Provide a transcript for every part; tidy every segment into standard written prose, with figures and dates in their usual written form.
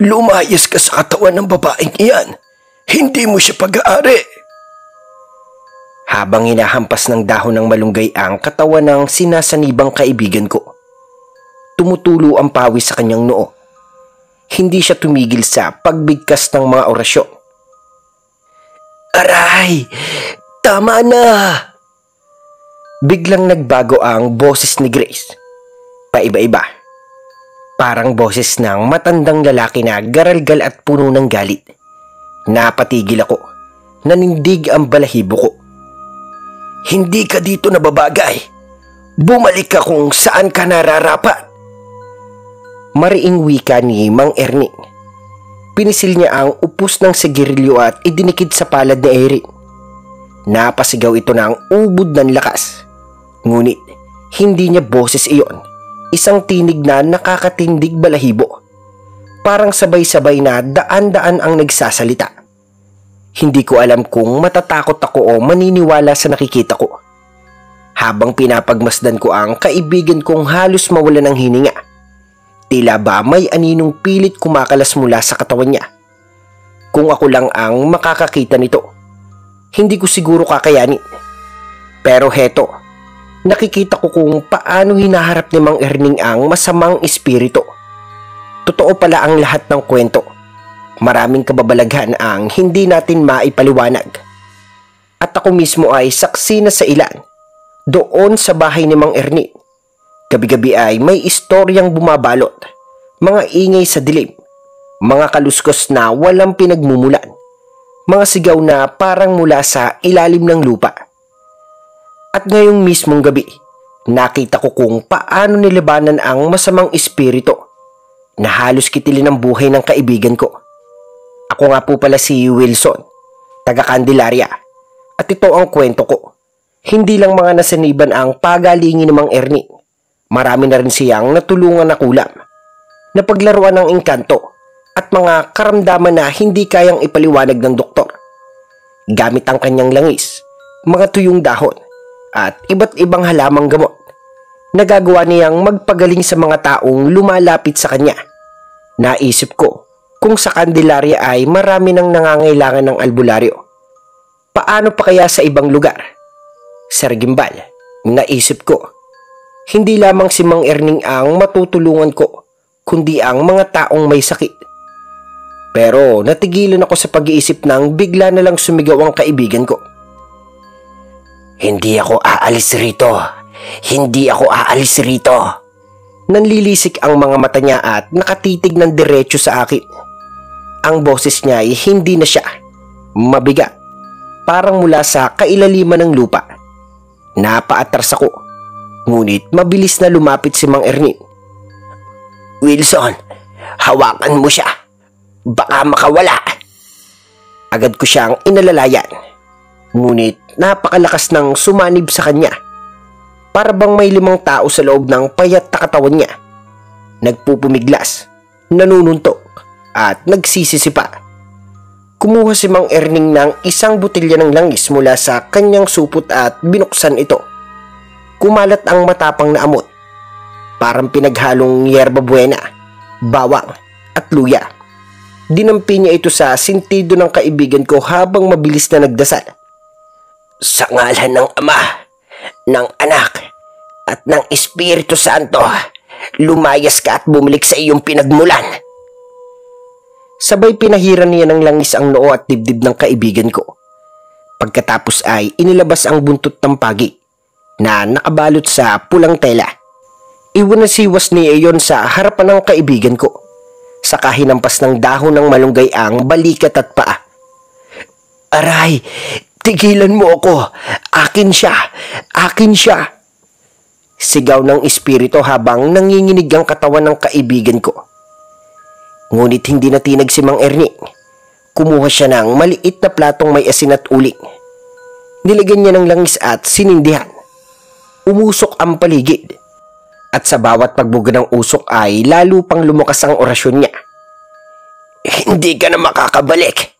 Lumayas ka sa katawan ng babaeng iyan. Hindi mo siya pag-aari. Habang hinahampas ng dahon ng malunggay ang katawan ng sinasanibang kaibigan ko, tumutulo ang pawis sa kanyang noo. Hindi siya tumigil sa pagbigkas ng mga orasyon. Aray! Tama na! Biglang nagbago ang boses ni Grace. Paiba-iba. Parang boses ng matandang lalaki na garalgal at puno ng galit. Napatigil ako. Nanindig ang balahibo ko. Hindi ka dito nababagay. Bumalik ka kung saan ka nararapat. Mariing wika ni Mang Ernie. Pinisil niya ang upos ng sigarilyo at idinikit sa palad ni Erin. Napasigaw ito ng ubod ng lakas. Ngunit hindi niya boses iyon. Isang tinig na nakakatindig balahibo. Parang sabay-sabay na daan-daan ang nagsasalita. Hindi ko alam kung matatakot ako o maniniwala sa nakikita ko. Habang pinapagmasdan ko ang kaibigan kong halos mawala ng hininga, tila ba may aninong pilit kumakalas mula sa katawan niya. Kung ako lang ang makakakita nito, hindi ko siguro kakayanin. Pero heto, nakikita ko kung paano hinaharap ni Mang Erning ang masamang espiritu. Totoo pala ang lahat ng kwento. Maraming kababalaghan ang hindi natin maipaliwanag. At ako mismo ay saksi na sa ilan. Doon sa bahay ni Mang Ernie, gabi-gabi ay may istoryang bumabalot. Mga ingay sa dilim. Mga kaluskos na walang pinagmumulan. Mga sigaw na parang mula sa ilalim ng lupa. At ngayong mismong gabi, nakita ko kung paano nilabanan ang masamang espiritu na halos kitilin ang buhay ng kaibigan ko. Ako nga po pala si Wilson, taga Candelaria. At ito ang kwento ko. Hindi lang mga nasaniban ang pagalingin ng Mang Ernie. Marami na rin siyang natulungan na kulam. Napaglaruan ng engkanto at mga karamdaman na hindi kayang ipaliwanag ng doktor. Gamit ang kanyang langis, mga tuyong dahon, at iba't ibang halamang gamot. Nagagawa niyang magpagaling sa mga taong lumalapit sa kanya. Naisip ko, kung sa Candelaria ay marami nang nangangailangan ng albularyo, paano pa kaya sa ibang lugar? Sir Gimbal, naisip ko, hindi lamang si Mang Erning ang matutulungan ko, kundi ang mga taong may sakit. Pero natigilan ako sa pag-iisip nang bigla na lang sumigaw ang kaibigan ko. Hindi ako aalis rito. Hindi ako aalis rito. Nanlilisik ang mga mata niya at nakatitig ng diretso sa akin. Ang boses niya ay hindi na siya. Mabigat. Parang mula sa kailaliman ng lupa. Napaatras ako. Ngunit mabilis na lumapit si Mang Ernie. Wilson, hawakan mo siya. Baka makawala. Agad ko siyang inalalayan. Ngunit napakalakas ng sumanib sa kanya. Para bang may 5 tao sa loob ng payat na katawan niya. Nagpupumiglas, nanununtok, at nagsisisipa. Kumuha si Mang Erning ng isang botelya ng langis mula sa kanyang supot at binuksan ito. Kumalat ang matapang na amoy. Parang pinaghalong yerba buena, bawang, at luya. Dinampi niya ito sa sintido ng kaibigan ko habang mabilis na nagdasal. Sa ngalan ng Ama, ng Anak, at ng Espiritu Santo, lumayas ka at bumalik sa iyong pinagmulan. Sabay pinahiran niya ng langis ang noo at dibdib ng kaibigan ko. Pagkatapos ay inilabas ang buntot ng pagi na nakabalot sa pulang tela. Iwanasiwas niya iyon sa harapan ng kaibigan ko. Saka hinampas ng dahon ng malunggay ang balikat at paa. Aray! Tigilan mo ako! Akin siya! Akin siya! Sigaw ng espiritu habang nanginginig ang katawan ng kaibigan ko. Ngunit hindi natinag si Mang Ernie. Kumuha siya ng maliit na platong may asin at uling. Nilagyan niya ng langis at sinindihan. Umusok ang paligid. At sa bawat pagbuga ng usok ay lalo pang lumakas ang orasyon niya. Hindi ka na makakabalik.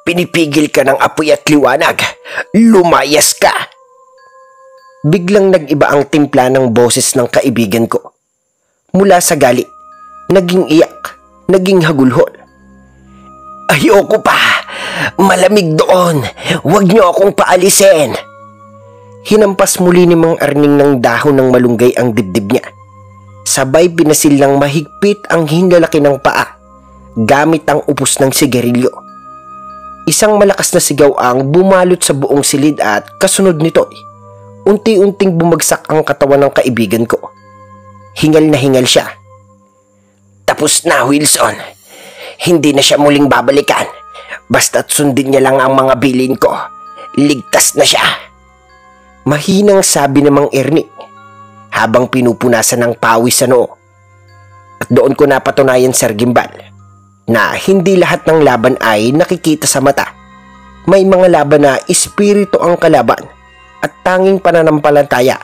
Pinipigil ka ng apoy at liwanag. Lumayas ka! Biglang nag-iba ang timpla ng boses ng kaibigan ko. Mula sa galit, naging iyak, naging hagulhol, Ayoko pa! Malamig doon! Huwag niyo akong paalisin! Hinampas muli ni Mang Erning ng dahon ng malunggay ang dibdib niya. Sabay pinasil ng mahigpit ang hinlalaki ng paa gamit ang upos ng sigarilyo. Isang malakas na sigaw ang bumalot sa buong silid at kasunod nito, unti-unting bumagsak ang katawan ng kaibigan ko. Hingal na hingal siya. Tapos na, Wilson. Hindi na siya muling babalikan. Basta't sundin niya lang ang mga bilin ko. Ligtas na siya. Mahinang sabi ng Mang Ernie habang pinupunasan ng pawis sa noo. At doon ko napatunayan, Sir Gimbal, na hindi lahat ng laban ay nakikita sa mata. May mga laban na espiritu ang kalaban at tanging pananampalataya,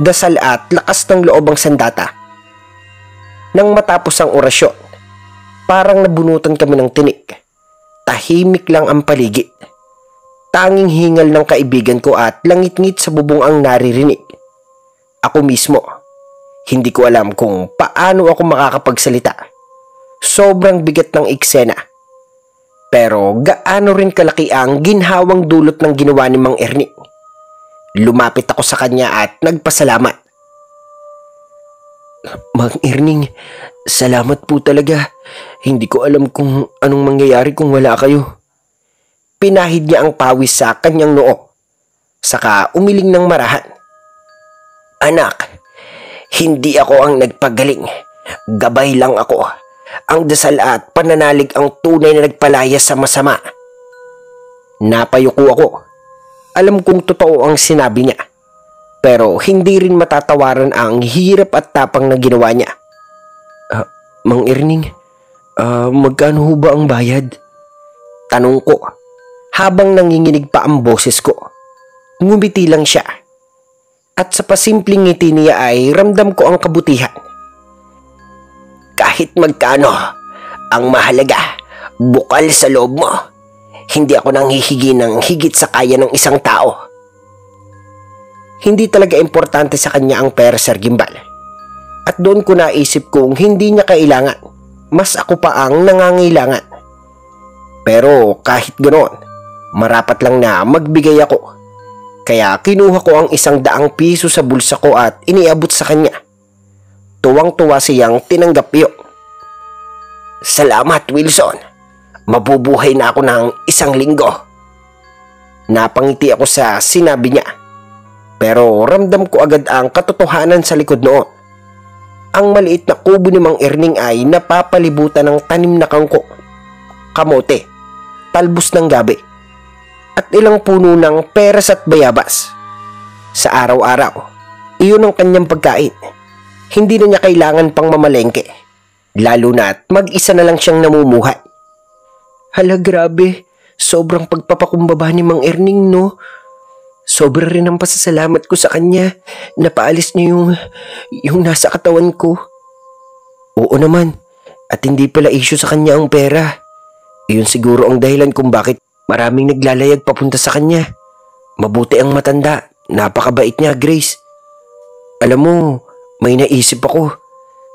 dasal at lakas ng loob ang sandata. Nang matapos ang orasyon, parang nabunutan kami ng tinik. Tahimik lang ang paligid. Tanging hingal ng kaibigan ko at langit-ngit sa bubong ang naririnig. Ako mismo, hindi ko alam kung paano ako makakapagsalita. Sobrang bigat ng eksena. Pero gaano rin kalaki ang ginhawang dulot ng ginawa ni Mang Ernie. Lumapit ako sa kanya at nagpasalamat. Mang Erning, salamat po talaga. Hindi ko alam kung anong mangyayari kung wala kayo. Pinahid niya ang pawis sa kanyang noo. Saka umiling ng marahan. Anak, hindi ako ang nagpagaling. Gabay lang ako. Ang dasal at pananalig ang tunay na nagpalaya sa masama. Napayuko ako. Alam kong totoo ang sinabi niya. Pero hindi rin matatawaran ang hirap at tapang na ginawa niya. Mang Erning, magkano ho ba ang bayad? Tanong ko habang nanginginig pa ang boses ko. Ngumiti lang siya. At sa pasimpleng ngiti niya ay ramdam ko ang kabutihan. Kahit magkano, ang mahalaga, bukal sa loob mo. Hindi ako nanghihigi ng higit sa kaya ng isang tao. Hindi talaga importante sa kanya ang pera, Sir Gimbal. At doon ko naisip kung hindi niya kailangan, mas ako pa ang nangangailangan. Pero kahit ganoon, marapat lang na magbigay ako. Kaya kinuha ko ang 100 piso sa bulsa ko at iniabot sa kanya. Tuwang-tuwa siyang tinanggap yun. Salamat, Wilson. Mabubuhay na ako ng 1 linggo. Napangiti ako sa sinabi niya. Pero ramdam ko agad ang katotohanan sa likod noon. Ang maliit na kubo ni Mang Erning ay napapalibutan ng tanim na kangko, kamote, talbos ng gabi, at ilang puno ng peras at bayabas. Sa araw-araw, iyon ang kanyang pagkain. Hindi na niya kailangan pang mamalengke, lalo na't mag-isa na lang siyang namumuhay. Hala, grabe, sobrang pagpapakumbaba ni Mang Erning, no? Sobra rin ang pasasalamat ko sa kanya. Napaalis niya yung nasa katawan ko. Oo naman. At hindi pala issue sa kanya ang pera. Iyon siguro ang dahilan kung bakit maraming naglalayag papunta sa kanya. Mabuti ang matanda. Napakabait niya, Grace. Alam mo, may naisip ako.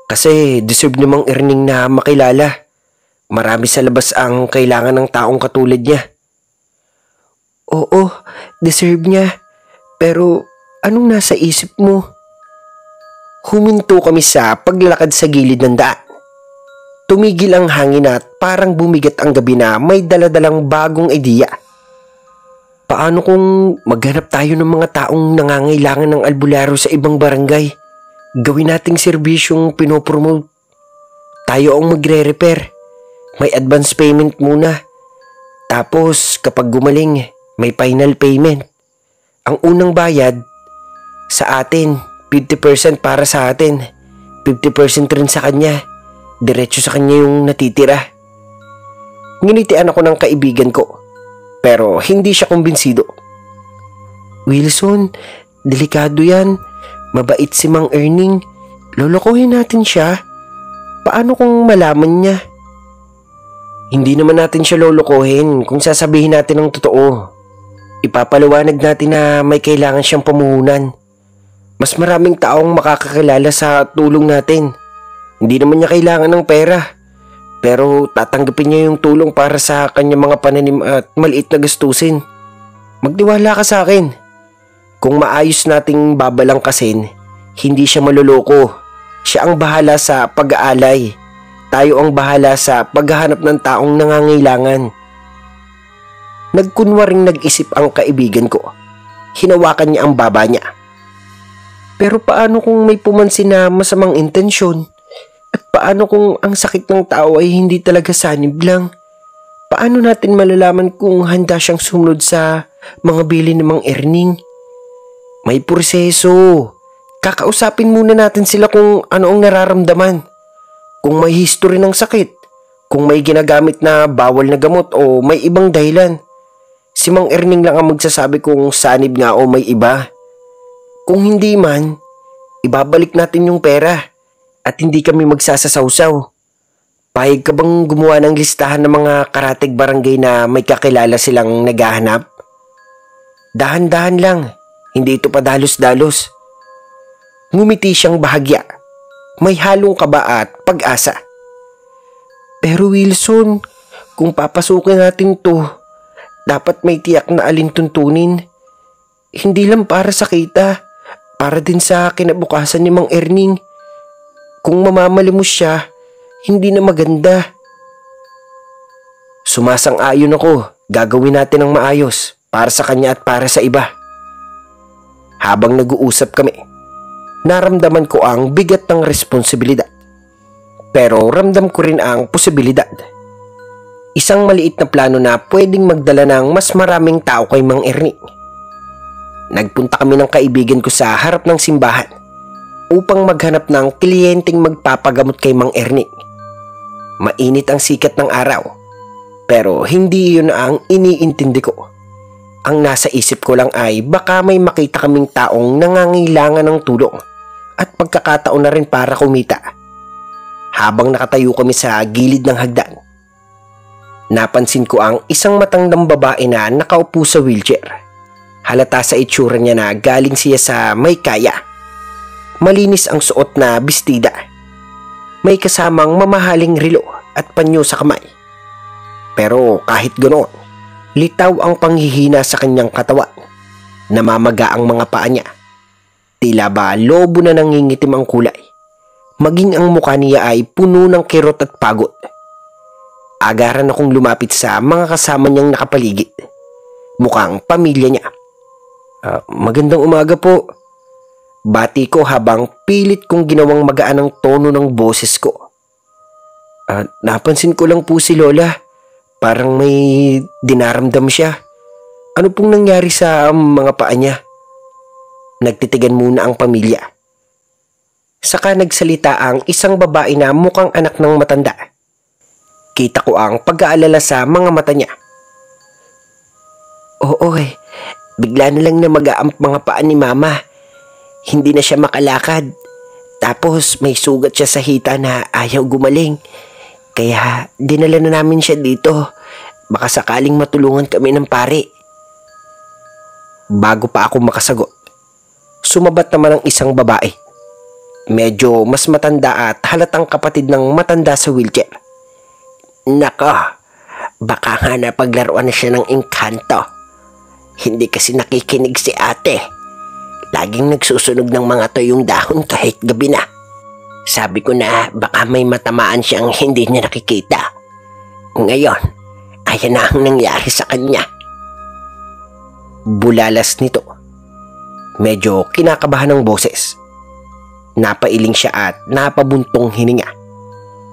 Kasi deserve namang Erning na makilala. Marami sa labas ang kailangan ng taong katulad niya. Oo, deserve niya. Pero anong nasa isip mo? Huminto kami sa paglalakad sa gilid ng daan. Tumigil ang hangin at parang bumigat ang gabi na may daladalang bagong ideya. Paano kung maghanap tayo ng mga taong nangangailangan ng albularyo sa ibang barangay? Gawin nating serbisyong pinopromote. Tayo ang magre-repair. May advance payment muna. Tapos kapag gumaling, may final payment. Ang unang bayad sa atin, 50% para sa atin, 50% rin sa kanya. Diretso sa kanya yung natitira. Nginitian ako ng kaibigan ko, pero hindi siya kumbinsido. Wilson, delikado yan. Mabait si Mang Erning. Lolokohin natin siya. Paano kung malaman niya? Hindi naman natin siya lolokohin kung sasabihin natin ang totoo. Ipapaliwanag natin na may kailangan siyang pamuhunan. Mas maraming taong makakakilala sa tulong natin. Hindi naman niya kailangan ng pera. Pero tatanggapin niya yung tulong para sa kanyang mga pananim at maliit na gastusin. Magtiwala ka sa akin. Kung maayos nating babalangkasin, hindi siya maluloko. Siya ang bahala sa pag-aalay. Tayo ang bahala sa paghahanap ng taong nangangailangan. Nagkunwaring nag-isip ang kaibigan ko. Hinawakan niya ang baba niya. Pero paano kung may pumansin na masamang intensyon? At paano kung ang sakit ng tao ay hindi talaga sanib lang? Paano natin malalaman kung handa siyang sumunod sa mga bilin ng Mang Erning? May proseso. Kakausapin muna natin sila kung ano ang nararamdaman. Kung may history ng sakit, kung may ginagamit na bawal na gamot o may ibang dahilan. Si Mang Erning lang ang magsasabi kung sanib nga o may iba. Kung hindi man, ibabalik natin yung pera at hindi kami magsasasawsaw. Pahig ka bang gumawa ng listahan ng mga karatig barangay na may kakilala silang naghahanap? Dahan-dahan lang, hindi ito padalos-dalos. Ngumiti siyang bahagya. May halong kaba at pag-asa. Pero Wilson, kung papasukin natin to, dapat may tiyak na alintuntunin. Hindi lang para sa kita, para din sa kinabukasan ni Mang Erning. Kung mamamalimos siya, hindi na maganda. Sumasang-ayon ako, gagawin natin ang maayos para sa kanya at para sa iba. Habang nag-uusap kami, naramdaman ko ang bigat ng responsibilidad. Pero ramdam ko rin ang posibilidad. Isang maliit na plano na pwedeng magdala ng mas maraming tao kay Mang Erning. Nagpunta kami ng kaibigan ko sa harap ng simbahan upang maghanap ng kliyenteng magpapagamot kay Mang Erning. Mainit ang sikat ng araw, pero hindi yun ang iniintindi ko. Ang nasa isip ko lang ay baka may makita kaming taong nangangailangan ng tulong at pagkakataon na rin para kumita. Habang nakatayo kami sa gilid ng hagdan, napansin ko ang isang matandang babae na nakaupo sa wheelchair. Halata sa itsura niya na galing siya sa may kaya. Malinis ang suot na bestida. May kasamang mamahaling relo at panyo sa kamay. Pero kahit ganoon, litaw ang panghihina sa kanyang katawan. Namamaga ang mga paa niya. Tila ba lobo na nangingitim ang kulay. Maging ang mukha niya ay puno ng kirot at pagod. Agaran akong lumapit sa mga kasama niyang nakapaligid. Mukhang pamilya niya. Magandang umaga po. Bati ko habang pilit kong ginawang magaan ang tono ng boses ko. Napansin ko lang po si Lola. Parang may dinaramdam siya. Ano pong nangyari sa mga paa niya? Nagtitigan muna ang pamilya. Saka nagsalita ang isang babae na mukhang anak ng matanda. Kita ko ang pag-aalala sa mga mata niya. Oo bigla na lang na mag-aamp mga paa ni Mama. Hindi na siya makalakad. Tapos may sugat siya sa hita na ayaw gumaling. Kaya dinala na namin siya dito. Baka sakaling matulungan kami ng pare. Bago pa ako makasagot, sumabat naman ang isang babae. Medyo mas matanda at halatang kapatid ng matanda sa wheelchair. Nako, baka nga napaglaruan na siya ng engkanto. Hindi kasi nakikinig si ate. Laging nagsusunog ng mga tuyong dahon kahit gabi na. Sabi ko na baka may matamaan siyang hindi niya nakikita. Ngayon, ayan na ang nangyari sa kanya. Bulalas nito. Medyo kinakabahan ng boses. Napailing siya at napabuntong hininga.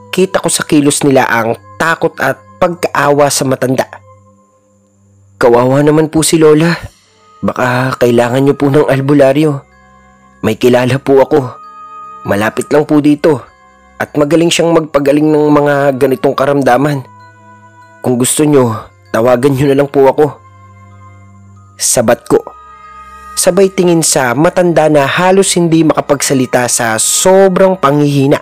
Kita ko sa kilos nila ang takot at pagkaawa sa matanda. Kawawa naman po si Lola. Baka kailangan niyo po ng albularyo. May kilala po ako. Malapit lang po dito. At magaling siyang magpagaling ng mga ganitong karamdaman. Kung gusto niyo, tawagan niyo na lang po ako. Sabat ko. Sabay tingin sa matanda na halos hindi makapagsalita sa sobrang panghihina.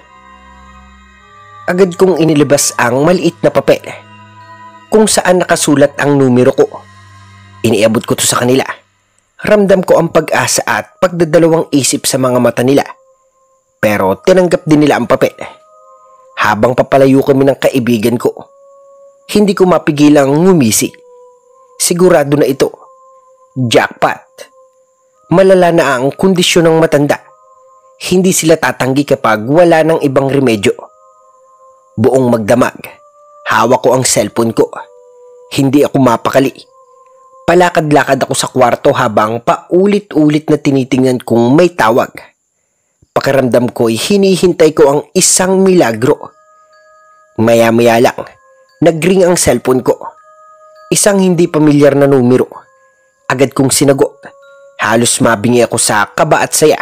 Agad kong inilabas ang maliit na papel kung saan nakasulat ang numero ko. Iniabot ko to sa kanila. Ramdam ko ang pag-asa at pagdadalawang isip sa mga mata nila. Pero tinanggap din nila ang papel. Habang papalayo kami ng kaibigan ko, hindi ko mapigilang ngumisi. Sigurado na ito. Jackpot. Malala na ang kondisyon ng matanda. Hindi sila tatanggi kapag wala ng ibang remedyo. Buong magdamag, hawak ko ang cellphone ko. Hindi ako mapakali. Palakad-lakad ako sa kwarto habang paulit-ulit na tinitingnan kung may tawag. Pakiramdam ko'y hinihintay ko ang isang milagro. Maya-maya lang, nagring ang cellphone ko. Isang hindi pamilyar na numero. Agad kong sinagot. Halos mabingi ako sa kaba at saya.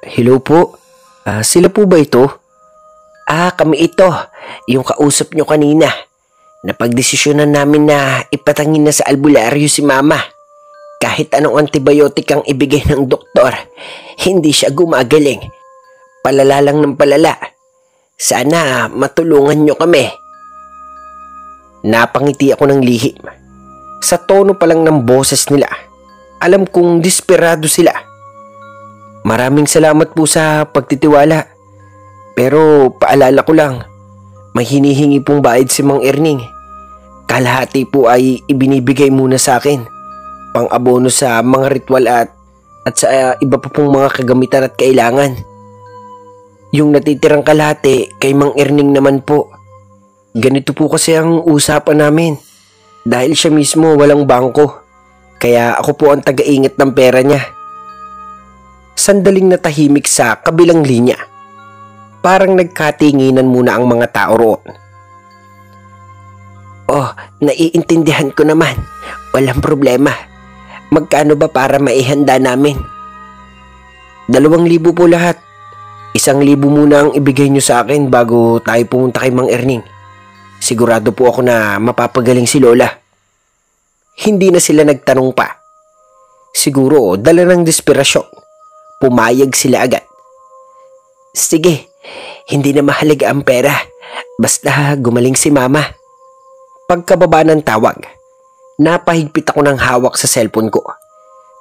Hello po. Sila po ba ito? Kami ito. Yung kausap nyo kanina. Napagdesisyonan namin na ipatangin na sa albularyo si Mama. Kahit anong antibiotic ang ibigay ng doktor, hindi siya gumagaling. Palala lang ng palala. Sana matulungan nyo kami. Napangiti ako ng lihim. Sa tono pa lang ng boses nila, alam kong desperado sila. Maraming salamat po sa pagtitiwala. Pero paalala ko lang, may hinihingi pong bayad si Mang Erning. Kalahati po ay ibinibigay muna sa akin. Pang-abono sa mga ritual at sa iba pa pong mga kagamitan at kailangan. Yung natitirang kalahati kay Mang Erning naman po. Ganito po kasi ang usapan namin. Dahil siya mismo walang bangko. Kaya ako po ang taga-ingat ng pera niya. Sandaling natahimik sa kabilang linya. Parang nagkatinginan muna ang mga tao roon. Naiintindihan ko naman. Walang problema. Magkano ba para maihanda namin? 2,000 po lahat. 1,000 muna ang ibigay nyo sa akin bago tayo pumunta kay Mang Erning. Sigurado po ako na mapapagaling si Lola. Hindi na sila nagtanong pa. Siguro dala ng desperasyon. Pumayag sila agad. Sige, hindi na mahalaga ang pera. Basta gumaling si Mama. Pagkababa ng tawag, napahigpit ako ng hawak sa cellphone ko.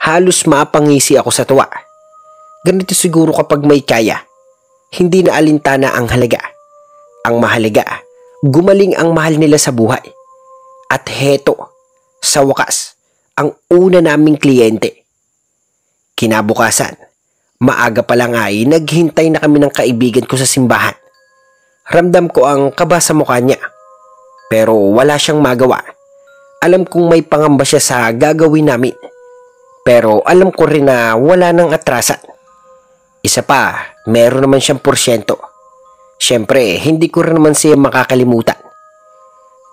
Halos mapangisi ako sa tuwa. Ganito siguro kapag may kaya. Hindi na alintana ang halaga. Ang mahalaga, gumaling ang mahal nila sa buhay. At heto, sa wakas, ang una naming kliyente. Kinabukasan, maaga pa lang ay naghintay na kami ng kaibigan ko sa simbahan. Ramdam ko ang kaba sa mukha niya. Pero wala siyang magawa. Alam kong may pangamba siya sa gagawin namin. Pero alam ko rin na wala nang atrasan. Isa pa, meron naman siyang porsyento. Siyempre, hindi ko rin naman siya makakalimutan.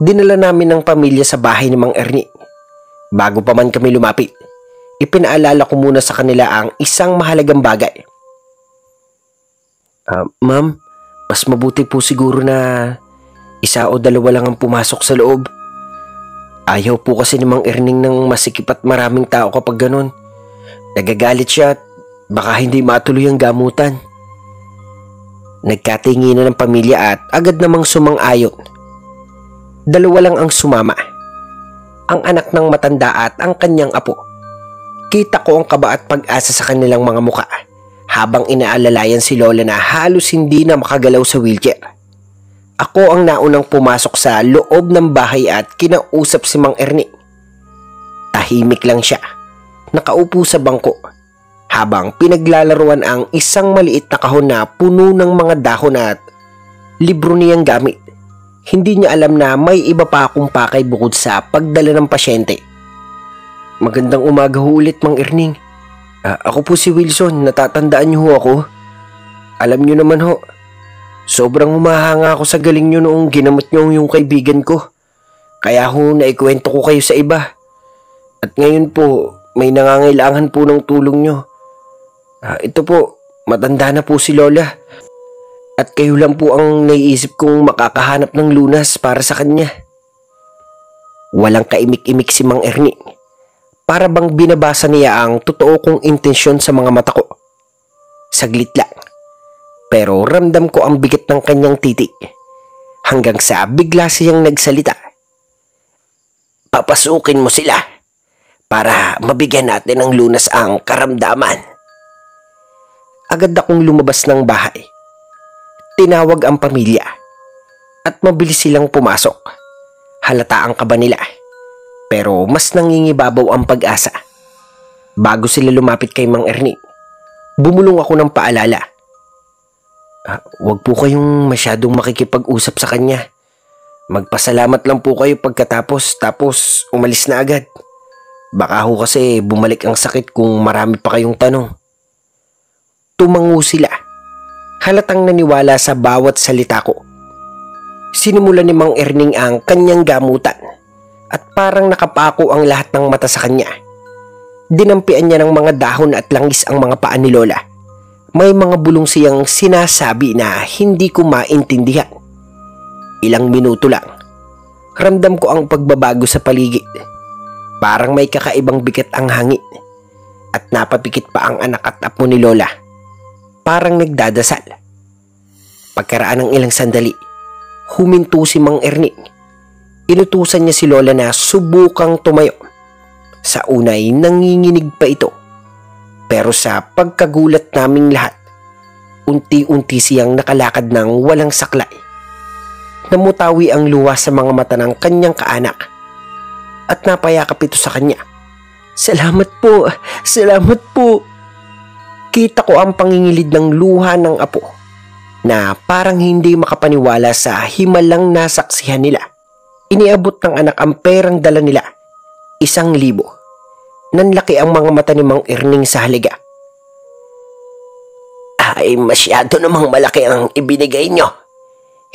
Dinala namin ng pamilya sa bahay ni Mang Erning. Bago pa man kami lumapit, ipinaalala ko muna sa kanila ang isang mahalagang bagay. Ma'am, mas mabuti po siguro na 1 o 2 lang ang pumasok sa loob. Ayaw po kasi ni Mang Erning ng masikip at maraming tao kapag ganun. Nagagalit siya at baka hindi matuloy ang gamutan. Nagkatinginan ng pamilya at agad namang sumang-ayon. 2 lang ang sumama. Ang anak ng matanda at ang kanyang apo. Kita ko ang kaba at pag-asa sa kanilang mga muka habang inaalalayan si Lola na halos hindi na makagalaw sa wheelchair. Ako ang naunang pumasok sa loob ng bahay at kinausap si Mang Erning. Tahimik lang siya, nakaupo sa bangko, habang pinaglalaruan ang isang maliit na kahon na puno ng mga dahon at libro niyang gamit. Hindi niya alam na may iba pa akong pakay bukod sa pagdala ng pasyente. Magandang umaga ho ulit, Mang Erning. Ako po si Wilson, natatandaan niyo ho ako? Alam niyo naman ho, sobrang humahanga ako sa galing niyo noong ginamot niyo yung kaibigan ko. Kaya ho naikwento ko kayo sa iba. At ngayon po, may nangangailangan po ng tulong niyo. Ito po, matanda na po si Lola. At kayo lang po ang naiisip kong makakahanap ng lunas para sa kanya. Walang kaimik-imik si Mang Erning. Para bang binabasa niya ang totoo kong intensyon sa mga mata ko. Saglit lang. Pero ramdam ko ang bigat ng kanyang titig. Hanggang sa bigla siyang nagsalita. Papasukin mo sila para mabigyan natin ng lunas ang karamdaman. Agad akong lumabas ng bahay. Tinawag ang pamilya at mabilis silang pumasok. Halata ang kaba nila, pero mas nangingibabaw ang pag-asa. Bago sila lumapit kay Mang Ernie, bumulong ako ng paalala. Huwag po kayong masyadong makikipag-usap sa kanya. Magpasalamat lang po kayo pagkatapos, tapos umalis na agad. Baka ho kasi bumalik ang sakit kung marami pa kayong tanong. Tumango sila. Halatang naniwala sa bawat salita ko. Sinimulan ni Mang Erning ang kanyang gamutan at parang nakapako ang lahat ng mata sa kanya. Dinampian niya ng mga dahon at langis ang mga paa ni Lola. May mga bulong siyang sinasabi na hindi ko maintindihan. Ilang minuto lang, ramdam ko ang pagbabago sa paligid. Parang may kakaibang bigat ang hangin at napapikit pa ang anak at apo ni Lola. Parang nagdadasal. Pagkaraan ng ilang sandali, huminto si Mang Ernie. Inutusan niya si Lola na subukang tumayo. Sa unay, nanginginig pa ito. Pero sa pagkagulat naming lahat, unti-unti siyang nakalakad ng walang saklay. Namutawi ang luha sa mga mata ng kanyang kaanak at napayakap ito sa kanya. Salamat po, salamat po. Kita ko ang pangingilid ng luha ng apo na parang hindi makapaniwala sa himalang nasaksihan nila. Iniabot ng anak ang perang dala nila, 1,000. Nanlaki ang mga mata ni Mang Erning sa haliga. Ay, masyado namang malaki ang ibinigay nyo.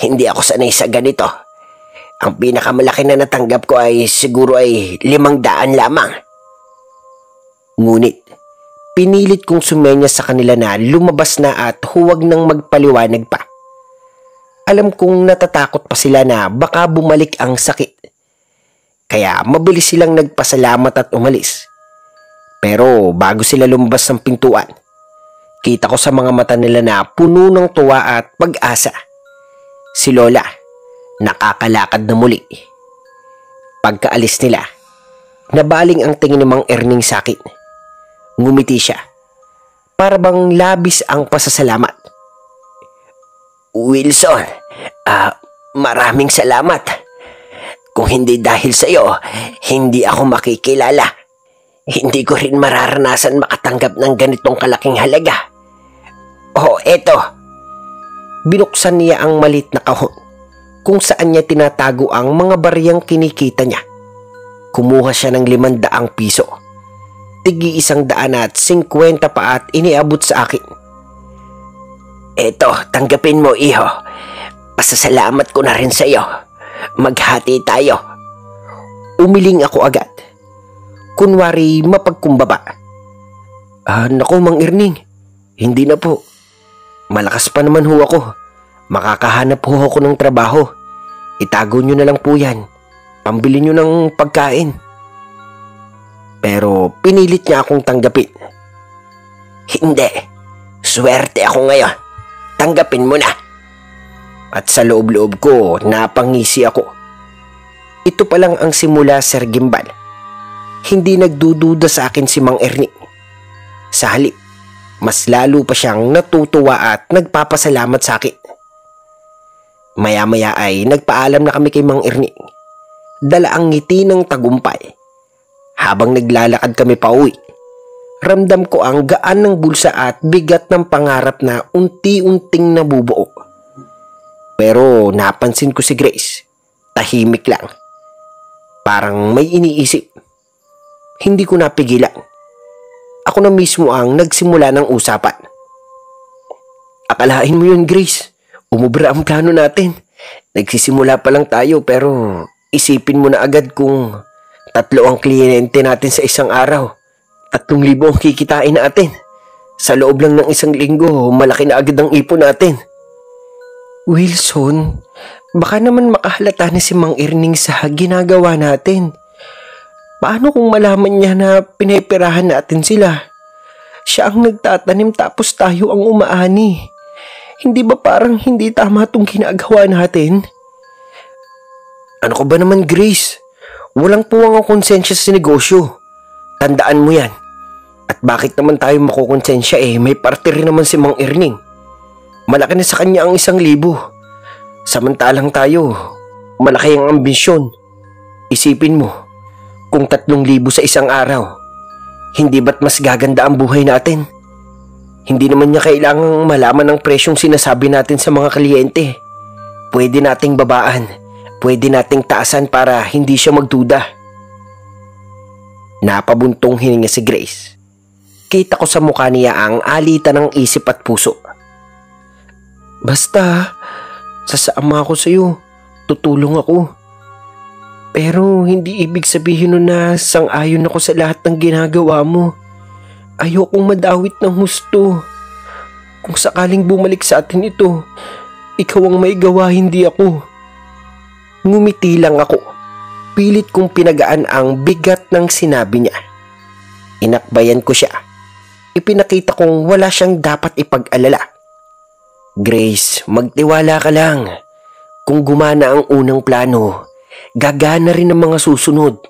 Hindi ako sanay sa ganito. Ang pinakamalaki na natanggap ko ay siguro ay 500 lamang. Ngunit, pinilit kong sumenya sa kanila na lumabas na at huwag nang magpaliwanag pa. Alam kong natatakot pa sila na baka bumalik ang sakit. Kaya mabilis silang nagpasalamat at umalis. Pero bago sila lumabas ng pintuan, kita ko sa mga mata nila na puno ng tuwa at pag-asa. Si Lola, nakakalakad na muli. Pagkaalis nila, nabaling ang tingin ni Mang Erning sa akin. Ngumiti siya. Para bang labis ang pasasalamat. Wilson, maraming salamat. Kung hindi dahil sa iyo, hindi ako makikilala. Hindi ko rin mararanasan makatanggap ng ganitong kalaking halaga. Oh, eto. Binuksan niya ang maliit na kahon kung saan niya tinatago ang mga bariyang kinikita niya. Kumuha siya ng 500 piso. Tigi 150 pa at iniabot sa akin. Eto, tanggapin mo, iho. Pasasalamat ko na rin sa iyo. Maghati tayo. Umiling ako agad. Kunwari mapagkumbaba. Naku, Mang Erning. Hindi na po. Malakas pa naman ho ako. Makakahanap ho ako ng trabaho. Itago nyo na lang po yan. Pambili nyo ng pagkain. Pero pinilit niya akong tanggapin. Hindi. Swerte ako ngayon. Tanggapin mo na. At sa loob-loob ko, napangisi ako. Ito pa lang ang simula, Sir Gimbal. Hindi nagdududa sa akin si Mang Ernie. Sa halip, mas lalo pa siyang natutuwa at nagpapasalamat sa akin. Maya-maya ay nagpaalam na kami kay Mang Ernie. Dala ang ngiti ng tagumpay. Habang naglalakad kami pa uwi, ramdam ko ang gaan ng bulsa at bigat ng pangarap na unti-unting nabubuo. Pero napansin ko si Grace, tahimik lang. Parang may iniisip. Hindi ko napigilan. Ako na mismo ang nagsimula ng usapan. Akalain mo yun, Grace. Umubra ang plano natin. Nagsisimula pa lang tayo pero isipin mo na agad kung 3 ang kliyente natin sa isang araw. 3,000 ang kikitain natin. Sa loob lang ng 1 linggo, malaki na agad ang ipon natin. Wilson, baka naman makahalata na si Mang Erning sa ginagawa natin. Paano kung malaman niya na pinipirahan natin sila? Siya ang nagtatanim tapos tayo ang umaani. Hindi ba parang hindi tama itong ginagawa natin? Ano ka ba naman, Grace? Walang puwang ang konsensya sa negosyo. Tandaan mo yan. At bakit naman tayo makukonsensya may parte rin naman si Mang Erning. Malaki na sa kanya ang 1,000. Samantalang tayo, malaki ang ambisyon. Isipin mo, kung 3,000 sa isang araw, hindi ba't mas gaganda ang buhay natin? Hindi naman niya kailangang malaman ang presyong sinasabi natin sa mga kliyente. Pwede nating babaan, pwede nating taasan para hindi siya magduda. Napabuntong hininga si Grace. Kita ko sa mukha niya ang alitan ng isip at puso. Basta, sasama ako sa'yo. Tutulong ako. Pero hindi ibig sabihin nun na sang-ayon ako sa lahat ng ginagawa mo. Ayokong madawit ng husto. Kung sakaling bumalik sa atin ito, ikaw ang may gawa, hindi ako. Ngumiti lang ako. Pilit kong pinagaan ang bigat ng sinabi niya. Inakbayan ko siya. Ipinakita kong wala siyang dapat ipag-alala. Grace, magtiwala ka lang. Kung gumana ang unang plano, gagana rin ang mga susunod.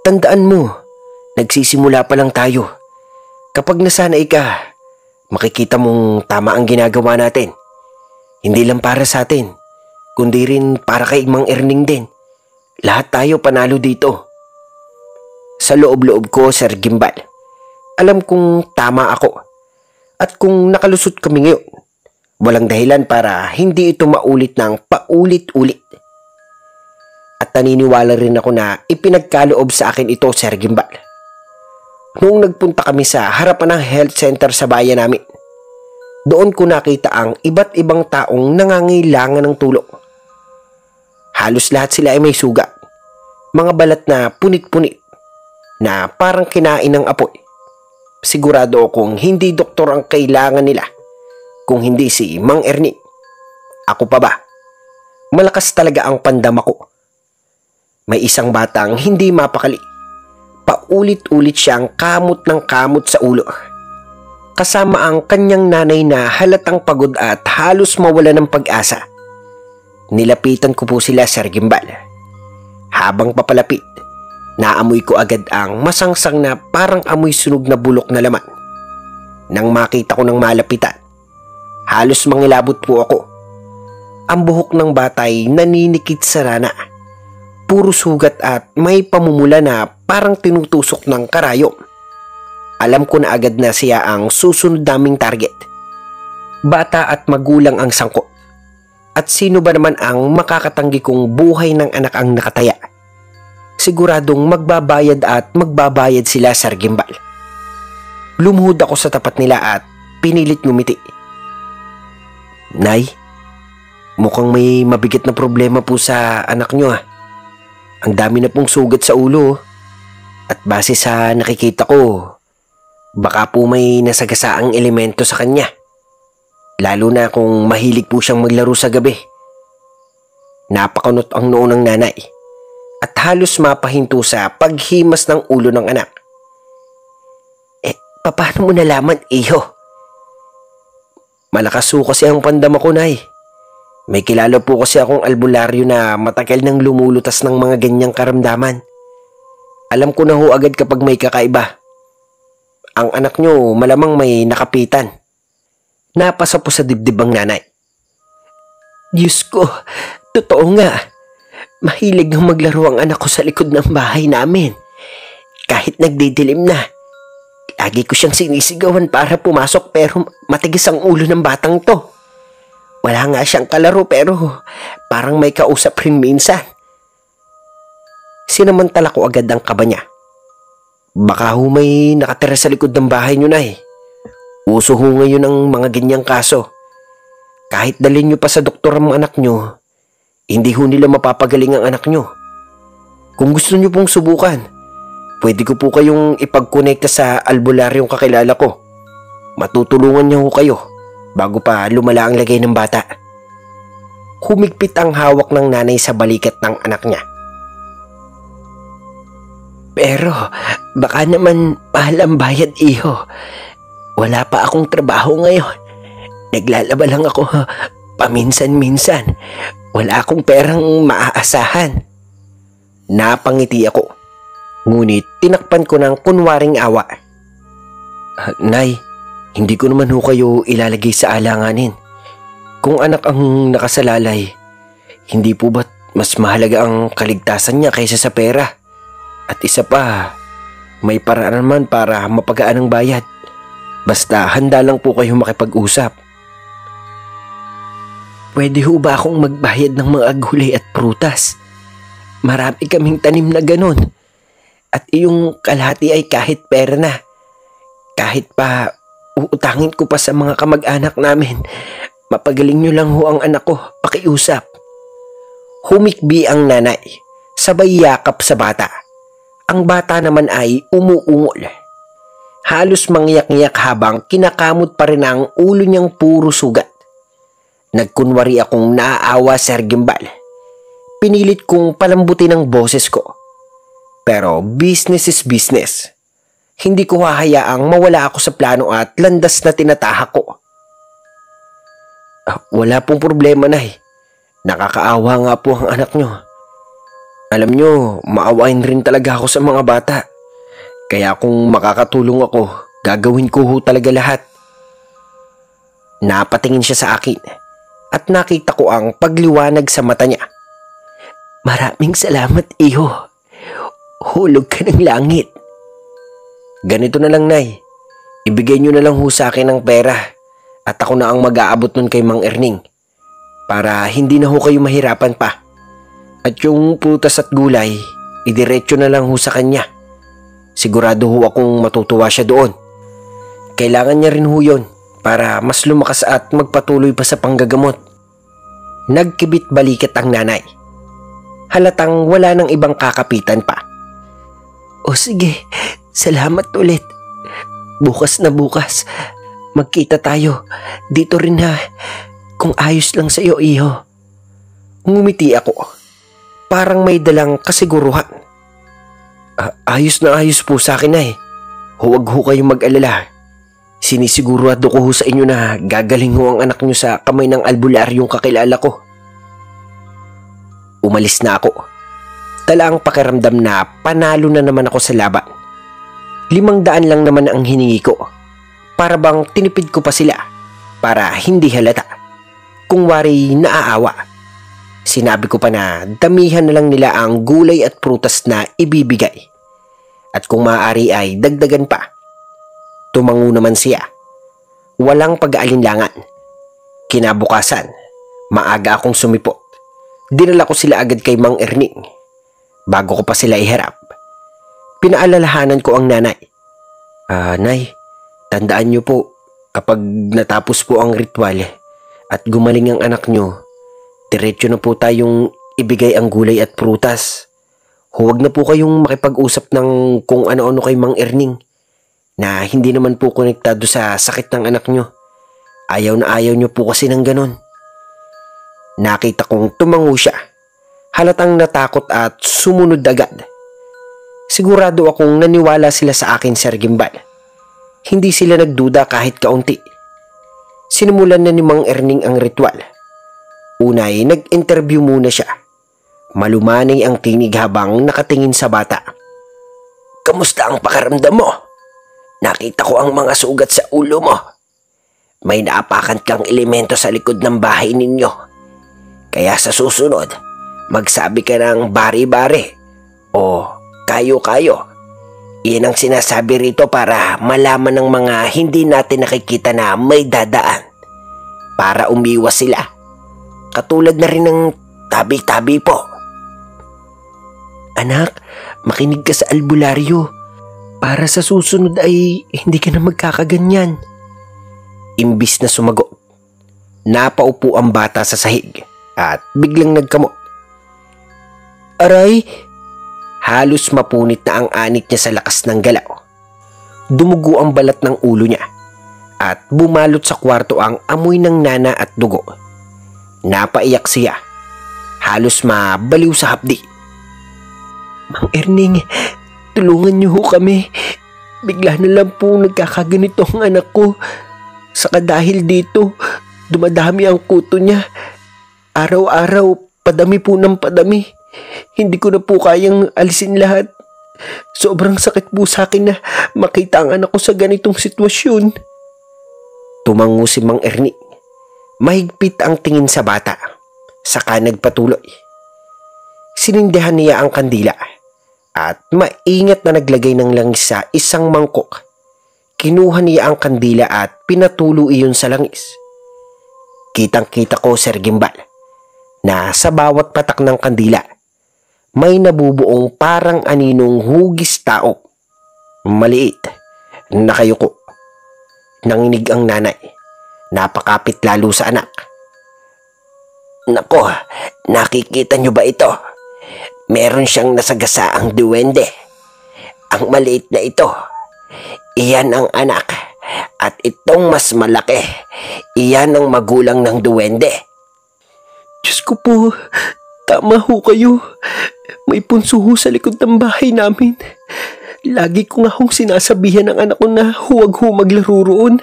Tandaan mo, nagsisimula pa lang tayo. Kapag nasanay ka, makikita mong tama ang ginagawa natin. Hindi lang para sa atin, kundi rin para kay Mang Erning din. Lahat tayo panalo dito. Sa loob-loob ko, Sir Gimbal, alam kong tama ako. At kung nakalusot kami ngayon, walang dahilan para hindi ito maulit ng paulit-ulit. At naniniwala rin ako na ipinagkaloob sa akin ito, Sir Gimbal. Noong nagpunta kami sa harapan ng health center sa bayan namin, doon ko nakita ang iba't ibang taong nangangailangan ng tulong. Halos lahat sila ay may sugat, mga balat na punit-punit, na parang kinain ng apoy. Sigurado akong hindi doktor ang kailangan nila, kung hindi si Mang Ernie. Ako pa ba? Malakas talaga ang pandama ko. May isang batang hindi mapakali. Paulit-ulit siyang kamot ng kamot sa ulo. Kasama ang kanyang nanay na halatang pagod at halos mawala ng pag-asa. Nilapitan ko po sila, Sir Gimbal. Habang papalapit, naamoy ko agad ang masangsang na parang amoy sunog na bulok na laman. Nang makita ko ng malapitan, halos mangilabot po ako. Ang buhok ng batay naninikit sa rana. Puro sugat at may pamumula na parang tinutusok ng karayom. Alam ko na agad na siya ang susunod naming target. Bata at magulang ang sangkot. At sino ba naman ang makakatanggi kung buhay ng anak ang nakataya? Siguradong magbabayad at magbabayad sila, Sir Gimbal. Lumuhod ako sa tapat nila at pinilit ngumiti. Nay, mukhang may mabigat na problema po sa anak nyo. Ang dami na pong sugat sa ulo. At base sa nakikita ko, baka po may nasagasaang elemento sa kanya. Lalo na kung mahilig po siyang maglaro sa gabi. Napakunot ang noo ng nanay at halos mapahinto sa paghimas ng ulo ng anak. Paano mo nalaman, iho? Malakas po kasi ang pandama ko, Nay. May kilala po kasi akong albularyo na matagal nang lumulutas ng mga ganyang karamdaman. Alam ko na ho agad kapag may kakaiba. Ang anak nyo malamang may nakapitan. Napasa po sa dibdib ang nanay. Diyos ko, totoo nga. Mahilig nang maglaro ang anak ko sa likod ng bahay namin. Kahit nagdidilim na. Lagi ko siyang sinisigawan para pumasok pero matigas ang ulo ng batang to. Wala nga siyang kalaro pero parang may kausap rin minsan. Sinamantala ko agad ang kaba niya. Baka ho may nakatira sa likod ng bahay niyo, Nay. Uso ho ngayon ang mga ganyang kaso. Kahit dalhin niyo pa sa doktor ang anak niyo, hindi ho nila mapapagaling ang anak niyo. Kung gusto niyo pong subukan, pwede ko po kayong ipag-connecta sa albularyong kakilala ko. Matutulungan niya ho kayo bago pa lumala ang lagay ng bata. Humigpit ang hawak ng nanay sa balikat ng anak niya. Pero baka naman mahal ang bayad, iho. Wala pa akong trabaho ngayon. Naglalaba lang ako paminsan-minsan. Wala akong perang maaasahan. Napangiti ako. Ngunit tinakpan ko ng kunwaring awa. Nay, hindi ko naman ho kayo ilalagay sa alanganin. Kung anak ang nakasalalay, hindi po ba't mas mahalaga ang kaligtasan niya kaysa sa pera? At isa pa, may paraan naman para mapagaan ang bayad. Basta handa lang po kayo makipag-usap. Pwede ho ba akong magbayad ng mga gulay at prutas? Marami kaming tanim na ganon. At iyong kalahati ay kahit pera na. Kahit pa uutangin ko pa sa mga kamag-anak namin, mapagaling niyo lang ho ang anak ko, pakiusap. Humikbi ang nanay, sabay yakap sa bata. Ang bata naman ay umuungol. Halos mangyak-ngyak habang kinakamot pa rin ang ulo niyang puro sugat. Nagkunwari akong naaawa, Sir Gimbal. Pinilit kong palambutin ang boses ko. Pero business is business. Hindi ko hahayaang mawala ako sa plano at landas na tinatahak ko. Wala pong problema, Nay. Nakakaawa nga po ang anak nyo. Alam nyo, maawain rin talaga ako sa mga bata. Kaya kung makakatulong ako, gagawin ko ho talaga lahat. Napatingin siya sa akin at nakita ko ang pagliwanag sa mata niya. Maraming salamat, iho. Hulog ka ng langit. Ganito na lang, Nay. Ibigay nyo na lang ho sa akin ang pera at ako na ang mag-aabot nun kay Mang Erning para hindi na ho kayo mahirapan pa. At yung prutas at gulay, idiretso na lang ho sa kanya. Sigurado ho akong matutuwa siya doon. Kailangan niya rin ho yun para mas lumakas at magpatuloy pa sa panggagamot. Nagkibit balikat ang nanay. Halatang wala nang ibang kakapitan pa. O sige, salamat ulit. Bukas na bukas, magkita tayo. Dito rin ha, kung ayos lang sa iyo, iho. Ngumiti ako. Parang may dalang kasiguruhan. Ayos na ayos po sa akin, Nay. Huwag ho kayong mag-alala. Sinisigurado ko ho sa inyo na gagaling ho ang anak nyo sa kamay ng albularyong kakilala ko. Umalis na ako. Tala ang pakiramdam na panalo na naman ako sa laban. 500 lang naman ang hiningi ko. Para bang tinipid ko pa sila para hindi halata. Kung wari naaawa. Sinabi ko pa na damihan na lang nila ang gulay at prutas na ibibigay. At kung maaari ay dagdagan pa. Tumango naman siya. Walang pag-aalinlangan. Kinabukasan, maaga akong sumipot. Dinala ko sila agad kay Mang Erning. Bago ko pa sila iharap, pinaalalahanan ko ang nanay. Nay, tandaan niyo po, kapag natapos po ang ritual at gumaling ang anak niyo, diretso na po tayong ibigay ang gulay at prutas. Huwag na po kayong makipag-usap ng kung ano-ano kay Mang Erning na hindi naman po konektado sa sakit ng anak niyo. Ayaw na ayaw niyo po kasi ng ganon. Nakita kong tumango siya. Halatang natakot at sumunod agad. Sigurado akong naniwala sila sa akin, Sir Gimbal. Hindi sila nagduda kahit kaunti. Sinimulan na ni Mang Erning ang ritual. Unay, nag-interview muna siya. Malumanay ang tinig habang nakatingin sa bata. Kamusta ang pakiramdam mo? Nakita ko ang mga sugat sa ulo mo. May naapakan kang elemento sa likod ng bahay ninyo. Kaya sa susunod, magsabi ka ng bari-bari o kayo-kayo. Iyan ang sinasabi rito para malaman ng mga hindi natin nakikita na may dadaan. Para umiwas sila. Katulad na rin ng tabi-tabi po. Anak, makinig ka sa albularyo. Para sa susunod ay hindi ka na magkakaganyan. Imbis na sumagot, napaupo ang bata sa sahig at biglang nagkamot. Aray! Halos mapunit na ang anit niya sa lakas ng galaw. Dumugo ang balat ng ulo niya at bumalot sa kwarto ang amoy ng nana at dugo. Napaiyak siya. Halos mabaliw sa hapdi. Mang Erning, tulungan niyo ho kami. Bigla na lang po nagkakaganito ang anak ko. Saka dahil dito, dumadami ang kuto niya. Araw-araw, padami po ng padami. Hindi ko na po kayang alisin lahat. Sobrang sakit po sa akin na makita ang anak ko sa ganitong sitwasyon. Tumango si Mang Erning. Mahigpit ang tingin sa bata, saka nagpatuloy. Sinindihan niya ang kandila at maingat na naglagay ng langis sa isang mangkok. Kinuha niya ang kandila at pinatulo iyon sa langis. Kitang-kita ko, Sir Gimbal, na sa bawat patak ng kandila may nabubuong parang aninong hugis tao. Maliit, nakayuko. Nanginig ang nanay. Napakapit lalo sa anak. Nako, nakikita niyo ba ito? Meron siyang nasagasaang duwende. Ang maliit na ito, iyan ang anak. At itong mas malaki, iyan ang magulang ng duwende. Diyos ko po, tama ho kayo. May punso ho sa likod ng bahay namin. Lagi ko nga hong sinasabihan ng anak ko na huwag ho maglaro roon.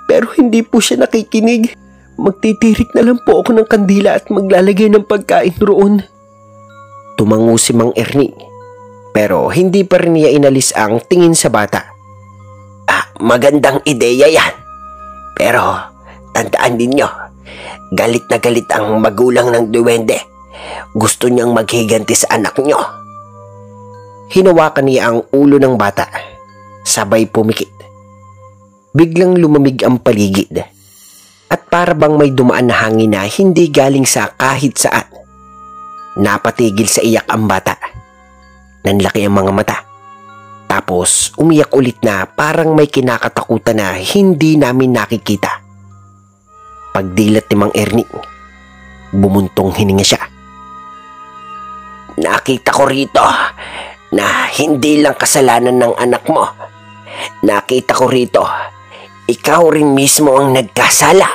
Pero hindi po siya nakikinig. Magtitirik na lang po ako ng kandila at maglalagay ng pagkain roon. Tumango si Mang Ernie, pero hindi pa rin niya inalis ang tingin sa bata. Magandang ideya yan. Pero tandaan ninyo, galit na galit ang magulang ng duwende. Gusto niyang maghiganti sa anak niyo. Hinawakan niya ang ulo ng bata, sabay pumikit. Biglang lumamig ang paligid at para bang may dumaan na hangin na hindi galing sa kahit saan. Napatigil sa iyak ang bata. Nanlaki ang mga mata. Tapos umiyak ulit na parang may kinakatakutan na hindi namin nakikita. Pagdilat ni Mang Ernie, bumuntong hininga siya. Nakita ko rito na hindi lang kasalanan ng anak mo. Nakita ko rito, ikaw rin mismo ang nagkasala.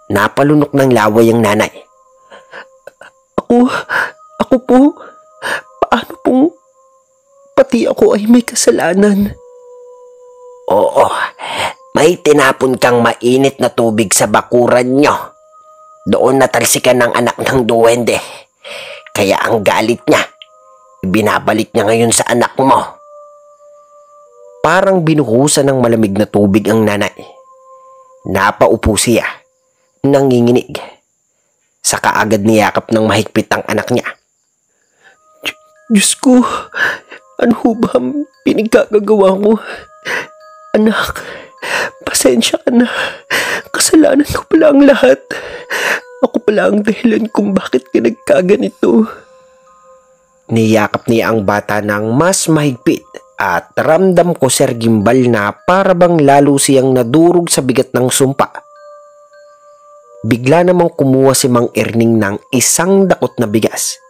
Napalunok ng laway ang nanay. Ako po? Paano pong pati ako ay may kasalanan? Oo, may tinapon kang mainit na tubig sa bakuran nyo. Doon natalsikan ng anak ng duwende. Kaya ang galit niya, binabalik niya ngayon sa anak mo. Parang binuhusan ng malamig na tubig ang nanay. Napaupo siya, nanginginig. Saka agad niyakap ng mahigpit ang anak niya. Diyos ko, ano ba ang pinagkagagawa ko? Anak, pasensya ka na. Kasalanan ko pala ang lahat. Ako pala ang dahilan kung bakit ka nagkaganito. Niyakap niya ang bata ng mas mahigpit at ramdam ko, Sir Gimbal, na para bang lalo siyang nadurog sa bigat ng sumpa. Bigla namang kumuha si Mang Erning ng isang dakot na bigas.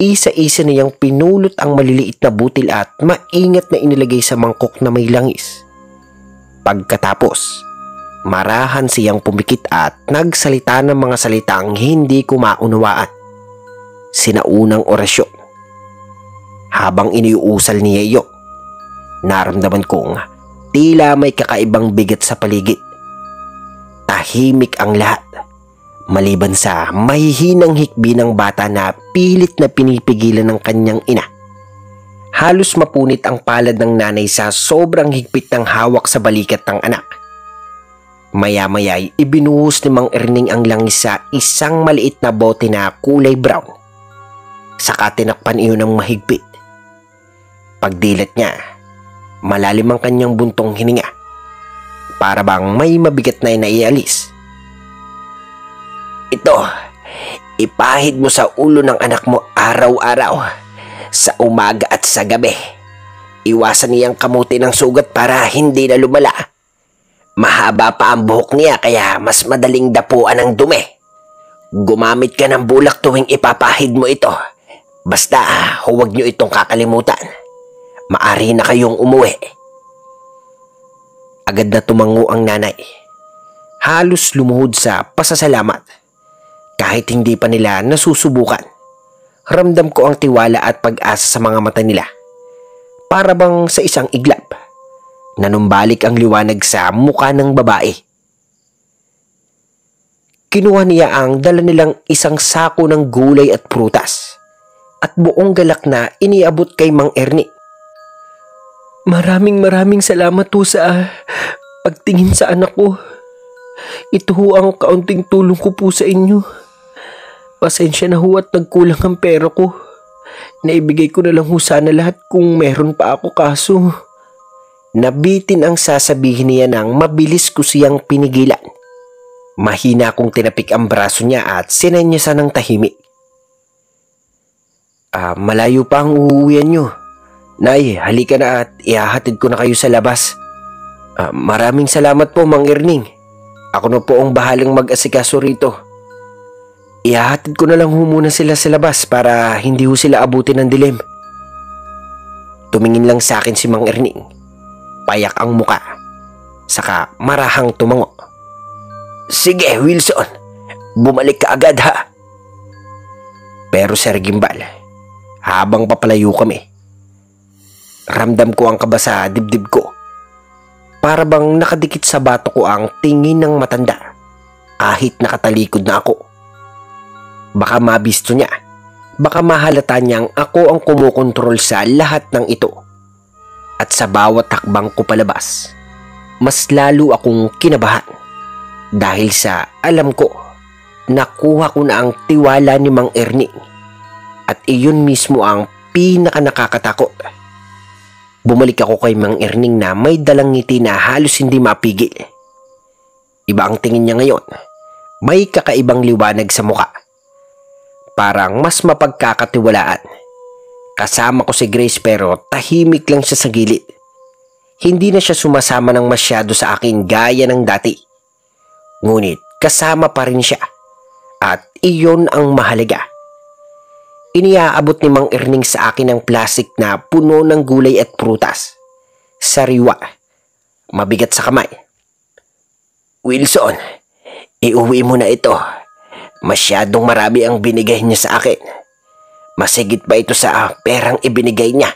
Isa-isa niyang pinulot ang maliliit na butil at maingat na inilagay sa mangkok na may langis. Pagkatapos, marahan siyang pumikit at nagsalita ng mga salitang hindi ko maunawaan. Sinaunang orasyon. Habang iniuusal niya iyo, naramdaman kong tila may kakaibang bigat sa paligid. Tahimik ang lahat, maliban sa mahihinang hikbi ng bata na pilit na pinipigilan ng kanyang ina. Halos mapunit ang palad ng nanay sa sobrang higpit ng hawak sa balikat ng anak. Maya-maya'y ibinuhos ni Mang Erning ang langis sa isang maliit na bote na kulay brown. Saka tinakpan iyon ng mahigpit. Pagdilat niya, malalim ang kanyang buntong hininga. Para bang may mabigat na inaialis. Ito, ipahid mo sa ulo ng anak mo araw-araw, sa umaga at sa gabi. Iwasan niyang kamuti ng sugat para hindi na lumala. Mahaba pa ang buhok niya kaya mas madaling dapuan ang dumi. Gumamit ka ng bulak tuwing ipapahid mo ito. Basta huwag niyo itong kakalimutan. Maari na kayong umuwi. Agad na tumango ang nanay. Halos lumuhod sa pasasalamat. Kahit hindi pa nila nasusubukan, ramdam ko ang tiwala at pag-asa sa mga mata nila. Para bang sa isang iglap, nanumbalik ang liwanag sa mukha ng babae. Kinuha niya ang dala nilang isang sako ng gulay at prutas at buong galak na iniabot kay Mang Ernie. Maraming salamat po sa pagtingin sa anak ko. Ito ho ang kaunting tulong ko po sa inyo. Pasensya na ho at nagkulang ang pera ko. Naibigay ko na lang ho sana lahat kung meron pa ako kaso. Nabitin ang sasabihin niya nang mabilis ko siyang pinigilan. Mahina kong tinapik ang braso niya at sinenyasan ng tahimik. Malayo pa ang uuwian nyo. Nay, halika na at ihahatid ko na kayo sa labas. Maraming salamat po, Mang Erning. Ako na po ang bahalang mag-asikaso rito. Ihahatid ko na lang ho muna sila sa labas para hindi ho sila abutin ng dilim. Tumingin lang sa akin si Mang Erning. Payak ang muka. Saka marahang tumango. Sige, Wilson. Bumalik ka agad ha. Pero Sir Gimbal, habang papalayo kami, ramdam ko ang kaba sa dibdib ko. Para bang nakadikit sa bato ko ang tingin ng matanda kahit nakatalikod na ako. Baka mabisto niya, baka mahalata niyang ako ang kumukontrol sa lahat ng ito. At sa bawat hakbang ko palabas, mas lalo akong kinabahan. Dahil sa alam ko, nakuha ko na ang tiwala ni Mang Erning. At iyon mismo ang pinaka nakakatakot. Bumalik ako kay Mang Erning na may dalang ngiti na halos hindi mapigil. Iba ang tingin niya ngayon. May kakaibang liwanag sa muka. Parang mas mapagkakatiwalaan. Kasama ko si Grace pero tahimik lang siya sa gilid. Hindi na siya sumasama ng masyado sa akin gaya ng dati. Ngunit kasama pa rin siya. At iyon ang mahalaga. Iniaabot ni Mang Erning sa akin ang plastic na puno ng gulay at prutas. Sariwa. Mabigat sa kamay. Wilson, iuwi mo na ito. Masyadong marami ang binigay niya sa akin. Masigit pa ito sa perang ibinigay niya.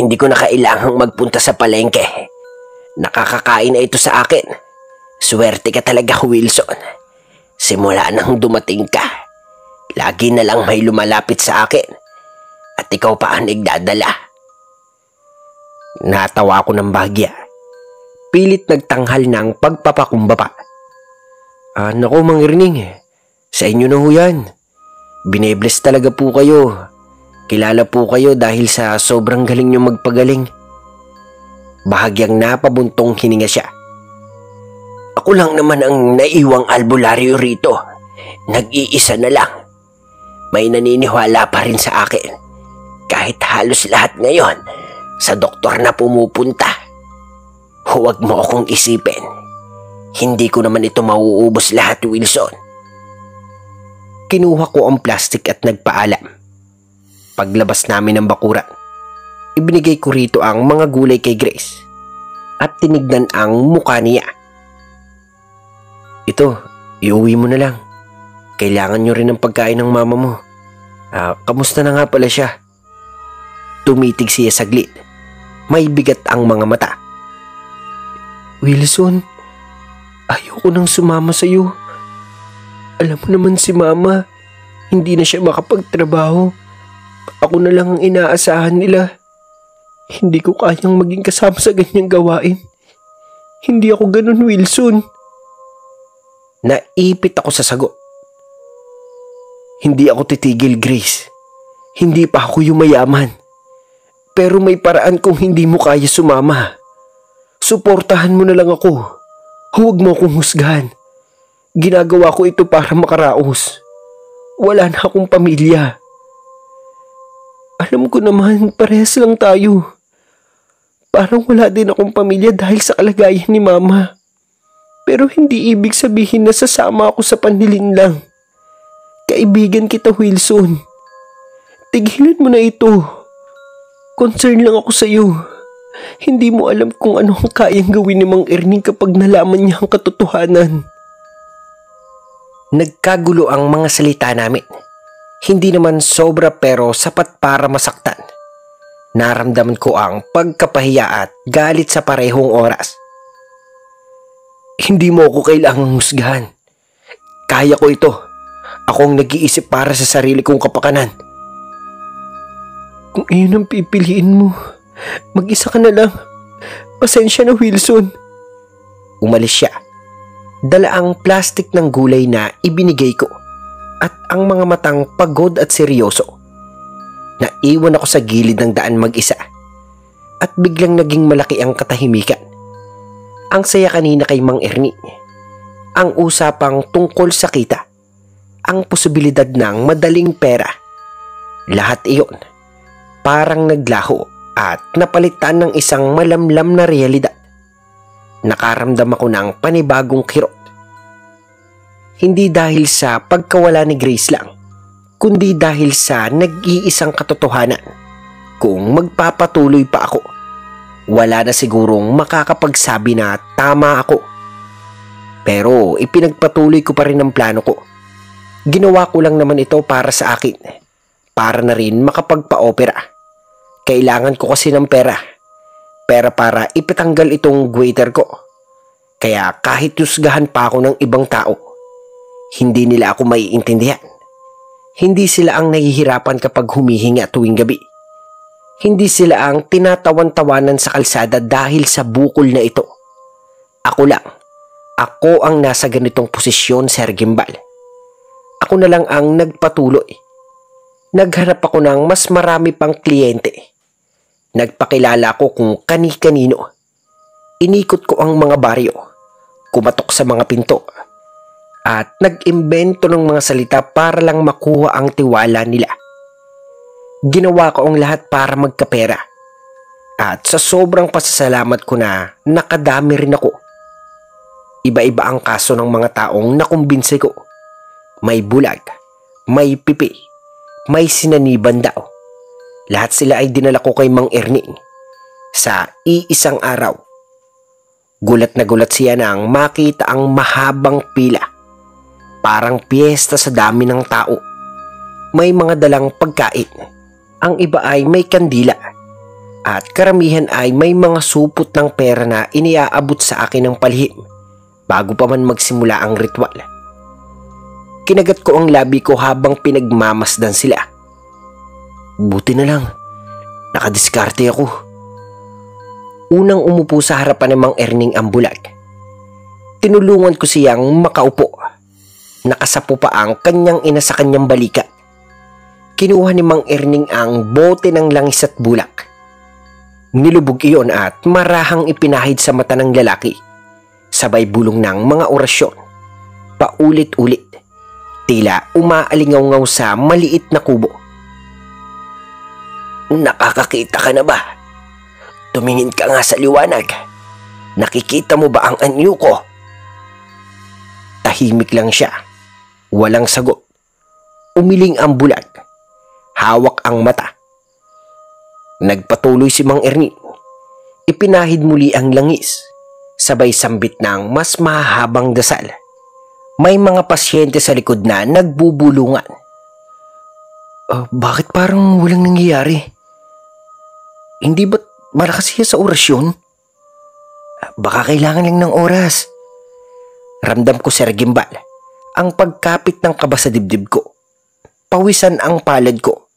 Hindi ko na kailangang magpunta sa palengke. Nakakakain na ito sa akin. Swerte ka talaga, Wilson. Simula nang dumating ka, lagi na lang may lumalapit sa akin. At ikaw pa ang nagdadala. Natawa ako ng bahagya. Pilit nagtanghal ng pagpapakumbaba. Naku, Mang Erning, sa inyo na ho yan. Binebless talaga po kayo. Kilala po kayo dahil sa sobrang galing nyo magpagaling. Bahagyang napabuntong hininga siya. Ako lang naman ang naiwang albularyo rito. Nag-iisa na lang. May naniniwala pa rin sa akin. Kahit halos lahat ngayon sa doktor na pumupunta. Huwag mo akong isipin. Hindi ko naman ito mauubos lahat, Wilson. Kinuha ko ang plastic at nagpaalam. Paglabas namin ng bakuran, ibinigay ko rito ang mga gulay kay Grace at tinignan ang mukha niya. Ito, iuwi mo na lang. Kailangan nyo rin ng pagkain ng mama mo. Kamusta na nga pala siya? Tumitig siya saglit. May bigat ang mga mata. Wilson, ayoko nang sumama sa iyo. Alam mo naman si mama, hindi na siya makapagtrabaho. Ako na lang ang inaasahan nila. Hindi ko kayang maging kasama sa ganyang gawain. Hindi ako ganun, Wilson. Naipit ako sa sagot. Hindi ako titigil, Grace. Hindi pa ako yumayaman. Pero may paraan kung hindi mo kaya sumama. Suportahan mo na lang ako. Huwag mo akong husgahan. Ginagawa ko ito para makaraos. Wala na akong pamilya. Alam ko naman, parehas lang tayo. Parang wala din akong pamilya dahil sa kalagayan ni Mama. Pero hindi ibig sabihin na sasama ako sa panlilinlang. Kaibigan kita, Wilson. Tigilan mo na ito. Concern lang ako sa iyo. Hindi mo alam kung ano ang kayang gawin ni Mang Erning kapag nalaman niya ang katotohanan. Nagkagulo ang mga salita namin. Hindi naman sobra pero sapat para masaktan. Naramdaman ko ang pagkapahiya at galit sa parehong oras. Hindi mo ako kailangang husgahan. Kaya ko ito. Ako ang nag-iisip para sa sarili kong kapakanan. Kung iyon ang pipiliin mo, mag-isa ka na lang. Pasensya na, Wilson. Umalis siya. Dala ang plastik ng gulay na ibinigay ko at ang mga matang pagod at seryoso. Naiwan ako sa gilid ng daan mag-isa at biglang naging malaki ang katahimikan. Ang saya kanina kay Mang Ernie, ang usapang tungkol sa kita, ang posibilidad ng madaling pera. Lahat iyon parang naglaho at napalitan ng isang malamlam na realidad. Nakaramdam ako ng panibagong kirot. Hindi dahil sa pagkawala ni Grace lang, kundi dahil sa nag-iisang katotohanan. Kung magpapatuloy pa ako, wala na sigurong makakapagsabi na tama ako. Pero ipinagpatuloy ko pa rin ang plano ko. Ginawa ko lang naman ito para sa akin, para na rin makapagpa-opera. Kailangan ko kasi ng pera para ipatanggal itong waiter ko. Kaya kahit husgahan pa ako ng ibang tao, hindi nila ako maiintindihan. Hindi sila ang nahihirapan kapag humihinga tuwing gabi. Hindi sila ang tinatawan-tawanan sa kalsada dahil sa bukol na ito. Ako lang. Ako ang nasa ganitong posisyon, Sir Gimbal. Ako na lang ang nagpatuloy. Naghanap ako ng mas marami pang kliyente. Nagpakilala ko kung kani-kanino. Inikot ko ang mga baryo, kumatok sa mga pinto, at nag-imbento ng mga salita para lang makuha ang tiwala nila. Ginawa ko ang lahat para magkapera. At sa sobrang pasasalamat ko na nakadami rin ako. Iba-iba ang kaso ng mga taong nakumbinse ko. May bulag, may pipi, may sinaniban daw. Lahat sila ay dinala ko kay Mang Ernie sa iisang araw. Gulat na gulat siya nang makita ang mahabang pila. Parang piyesta sa dami ng tao. May mga dalang pagkain. Ang iba ay may kandila. At karamihan ay may mga supot ng pera na iniaabot sa akin ng palihim bago pa man magsimula ang ritual. Kinagat ko ang labi ko habang pinagmamasdan sila. Buti na lang, nakadiskarte ako. Unang umupo sa harapan ni Mang Erning ang bulag. Tinulungan ko siyang makaupo. Nakasapo pa ang kanyang ina sa kanyang balikat. Kinuha ni Mang Erning ang bote ng langis at bulak. Nilubog iyon at marahang ipinahid sa mata ng lalaki. Sabay bulong ng mga orasyon. Paulit-ulit. Tila umaalingaw-ngaw sa maliit na kubo. Nakakakita ka na ba? Tumingin ka nga sa liwanag. Nakikita mo ba ang anyo ko? Tahimik lang siya. Walang sagot. Umiling ang bulag. Hawak ang mata. Nagpatuloy si Mang Ernie. Ipinahid muli ang langis. Sabay sambit ng mas mahabang dasal. May mga pasyente sa likod na nagbubulungan. Bakit parang walang nangyayari? Hindi ba't malakas siya sa orasyon? Baka kailangan lang ng oras. Ramdam ko, Sir Gimbal, ang pagkapit ng kaba sa dibdib ko. Pawisan ang palad ko.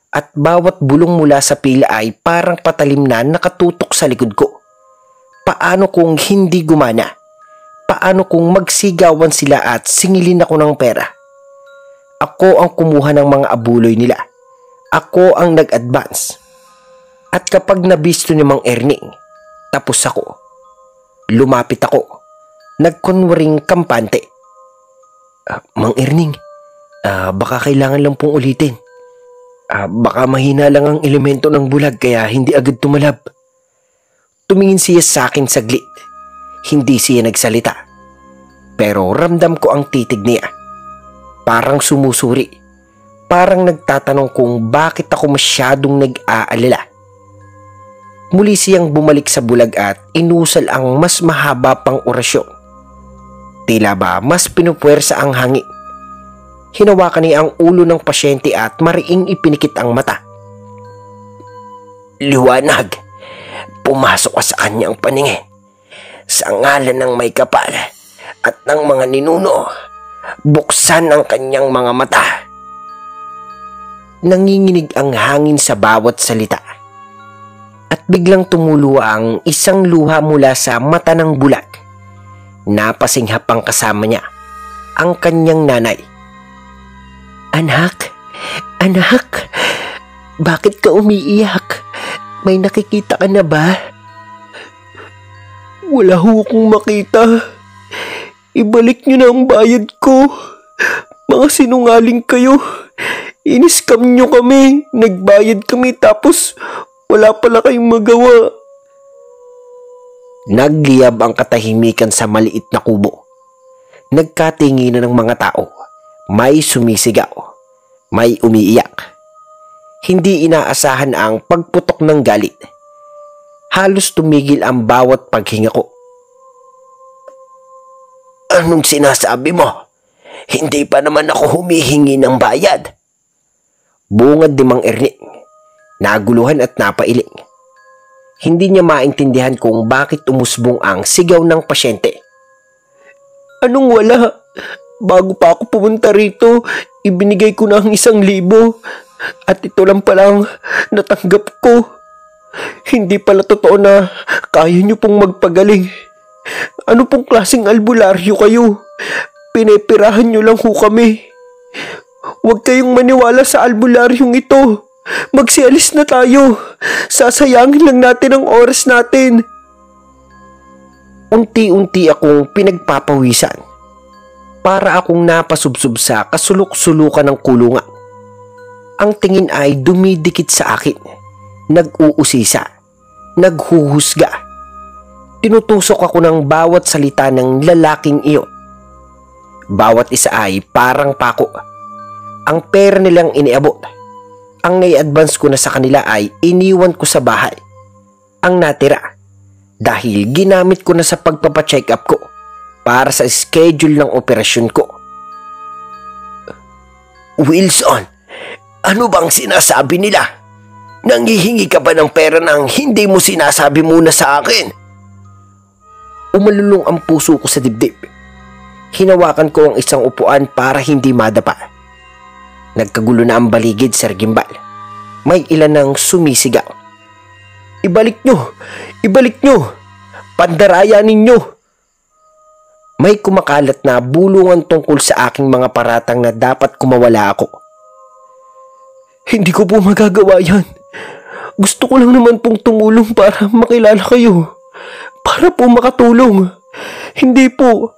At bawat bulong mula sa pila ay parang patalim na nakatutok sa likod ko. Paano kung hindi gumana? Paano kung magsigawan sila at singilin ako ng pera? Ako ang kumuha ng mga abuloy nila. Ako ang nag-advance. At kapag nabisto ni Mang Erning, tapos ako. Lumapit ako. Nagkunwaring kampante. Mang Erning, baka kailangan lang pong ulitin. Baka mahina lang ang elemento ng bulag kaya hindi agad tumalab. Tumingin siya sa akin saglit. Hindi siya nagsalita. Pero ramdam ko ang titig niya. Parang sumusuri. Parang nagtatanong kung bakit ako masyadong nag-aalala. Muli siyang bumalik sa bulag at inusal ang mas mahaba pang orasyon. Tila ba mas pinupuwersa ang hangin. Hinawakan niya ang ulo ng pasyente at mariing ipinikit ang mata. Liwanag, pumasok ka sa kanyang paningin. Sa ngalan ng may kapal at ng mga ninuno, buksan ang kanyang mga mata. Nanginginig ang hangin sa bawat salita. At biglang tumulo ang isang luha mula sa mata ng bulag. Napasinghap ang kasama niya, ang kanyang nanay. Anak, anak, bakit ka umiiyak? May nakikita ka na ba? Wala ho akong makita. Ibalik niyo na ang bayad ko. Mga sinungaling kayo. Iniskam niyo kami. Nagbayad kami tapos wala pala kayong magawa. Nagliyab ang katahimikan sa maliit na kubo. Nagkatinginan ng mga tao. May sumisigaw. May umiiyak. Hindi inaasahan ang pagputok ng galit. Halos tumigil ang bawat paghinga ko. Anong sinasabi mo? Hindi pa naman ako humihingi ng bayad. Bungad ni Mang Ernie. Naguluhan at napailing. Hindi niya maintindihan kung bakit umusbong ang sigaw ng pasyente. Anong wala? Bago pa ako pumunta rito, ibinigay ko na ang 1,000. At ito lang palang natanggap ko. Hindi pala totoo na kaya niyo pong magpagaling. Ano pong klaseng albularyo kayo? Pinepirahan niyo lang ho kami. Huwag kayong maniwala sa albularyong ito. Magsialis na tayo. Sasayangin lang natin ang oras natin. Unti-unti akong pinagpapawisan. Para akong napasubsob sa kasulok-sulukan ng kulungan. Ang tingin ay dumidikit sa akin. Nag-uusisa, naghuhusga. Tinutusok ako ng bawat salita ng lalaking iyon. Bawat isa ay parang pako. Ang pera nilang iniabot. Ang nai-advance ko na sa kanila ay iniwan ko sa bahay. Ang natira, dahil ginamit ko na sa pagpapacheck up ko para sa schedule ng operasyon ko. Wilson, ano bang sinasabi nila? Nanghihingi ka ba ng pera nang hindi mo sinasabi muna sa akin? Umalulong ang puso ko sa dibdib. Hinawakan ko ang isang upuan para hindi madapa. Nagkagulo na ang baligid, Sir Gimbal. May ilan nang sumisigaw. Ibalik nyo! Ibalik nyo! Pandaraya ninyo! May kumakalat na bulungan tungkol sa aking mga paratang na dapat kumawala ako. Hindi ko po magagawa yan. Gusto ko lang naman pong tumulong para makilala kayo. Para po makatulong. Hindi po.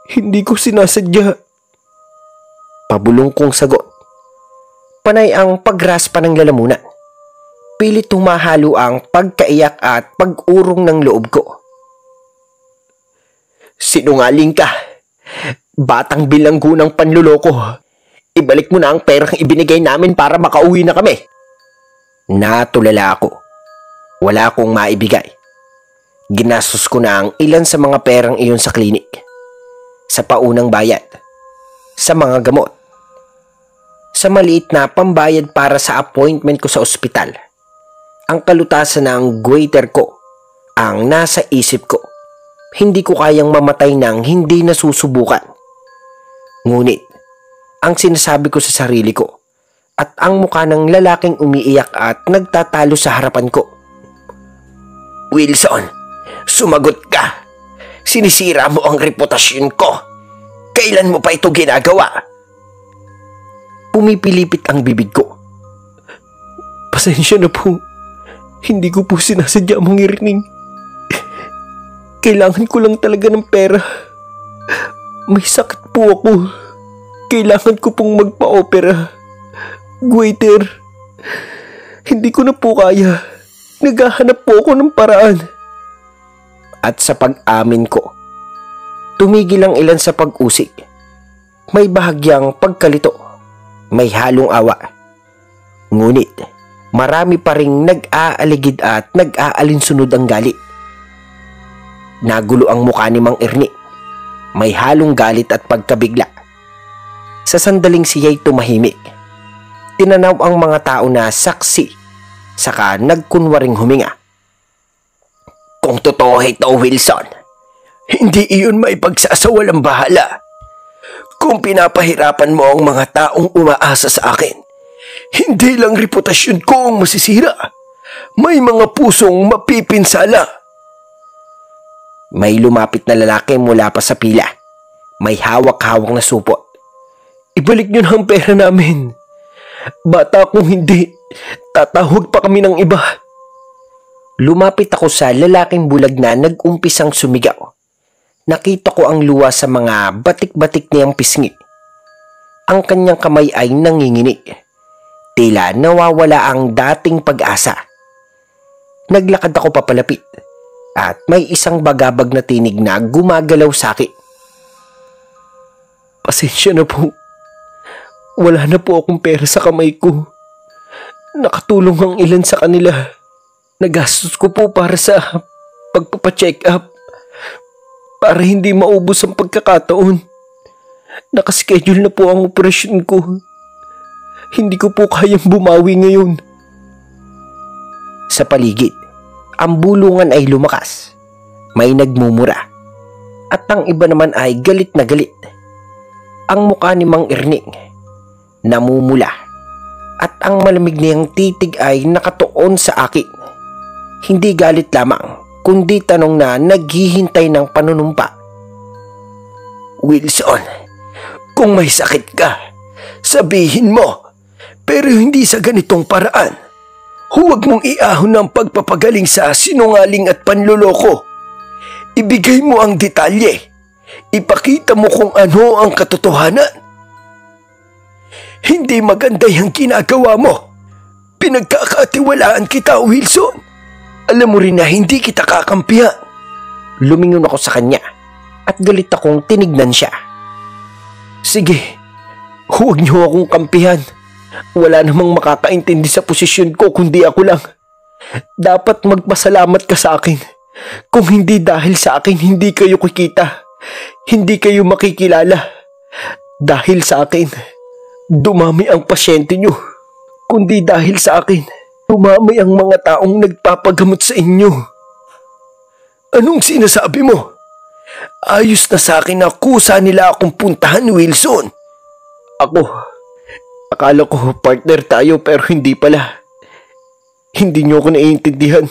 Hindi ko sinasadya. Pabulong kong sagot. Panay ang pagraspa ng lalamunan. Pilit humahalo ang pagkaiyak at pag-urong ng loob ko. Sinungaling ka. Batang bilanggo ng panluloko. Ibalik mo na ang perang ibinigay namin para makauwi na kami. Natulala ako. Wala akong maibigay. Ginastos ko na ang ilan sa mga perang iyon sa klinik. Sa paunang bayad. Sa mga gamot. Sa maliit na pambayad para sa appointment ko sa ospital. Ang kalutasan ng waiter ko ang nasa isip ko. Hindi ko kayang mamatay nang hindi nasusubukan. Ngunit, ang sinasabi ko sa sarili ko at ang mukha ng lalaking umiiyak at nagtatalo sa harapan ko. Wilson, sumagot ka. Sinisira mo ang reputasyon ko. Kailan mo pa ito ginagawa? Pumipilipit ang bibig ko. Pasensya na po. Hindi ko po sinasadya mangirinig. Kailangan ko lang talaga ng pera. May sakit po ako. Kailangan ko pong magpa-opera. Waiter, hindi ko na po kaya. Naghahanap po ako ng paraan. At sa pag-amin ko, tumigil ang ilan sa pag-usig. May bahagyang pagkalito. May halong awa. Ngunit, marami pa ring nag-aaligid at nag-aalinsunod ang galit. Nagulo ang mukha ni Mang Ernie. May halong galit at pagkabigla. Sa sandaling siya'y tumahimik. Tinanaw ang mga tao na saksi. Saka nagkunwaring huminga. Kung totoo ito, Wilson, hindi iyon maipagsasawalang bahala. Kung pinapahirapan mo ang mga taong umaasa sa akin, hindi lang reputasyon ko ang masisira. May mga pusong mapipinsala. May lumapit na lalaki mula pa sa pila. May hawak-hawak na supot. Ibalik niyo na ang pera namin. Bata kung hindi, tatawag pa kami ng iba. Lumapit ako sa lalaking bulag na nag-umpisang sumigaw. Nakita ko ang luha sa mga batik-batik niyang pisngi. Ang kanyang kamay ay nanginginig. Tila nawawala ang dating pag-asa. Naglakad ako papalapit at may isang bagabag na tinig na gumagalaw sa akin. Pasensya na po. Wala na po akong pera sa kamay ko. Nakatulong ang ilan sa kanila. Nagastos ko po para sa pagpapacheck up. Para hindi maubos ang pagkakataon. Nakaschedule na po ang operasyon ko. Hindi ko po kayang bumawi ngayon. Sa paligid, ang bulungan ay lumakas. May nagmumura. At ang iba naman ay galit na galit. Ang mukha ni Mang Erning namumula. At ang malamig niyang titig ay nakatuon sa akin. Hindi galit lamang, kundi tanong na naghihintay ng panunumpa. Wilson, kung may sakit ka, sabihin mo. Pero hindi sa ganitong paraan. Huwag mong iahon ang pagpapagaling sa sinungaling at panloloko. Ibigay mo ang detalye. Ipakita mo kung ano ang katotohanan. Hindi maganda yung ginagawa mo. Pinagkakatiwalaan kita, Wilson. Alam mo rin na hindi kita kakampihan. Lumingon ako sa kanya at galit akong tinignan siya. Sige, huwag niyo akong kampihan. Wala namang makakaintindi sa posisyon ko kundi ako lang. Dapat magpasalamat ka sa akin. Kung hindi dahil sa akin, hindi kayo kikita. Hindi kayo makikilala. Dahil sa akin, dumami ang pasyente niyo. Kundi dahil sa akin, dumami ang mga taong nagpapagamot sa inyo. Anong sinasabi mo? Ayos na sa akin na kusa nila akong puntahan, Wilson. Akala ko partner tayo pero hindi pala. Hindi niyo ako naiintindihan.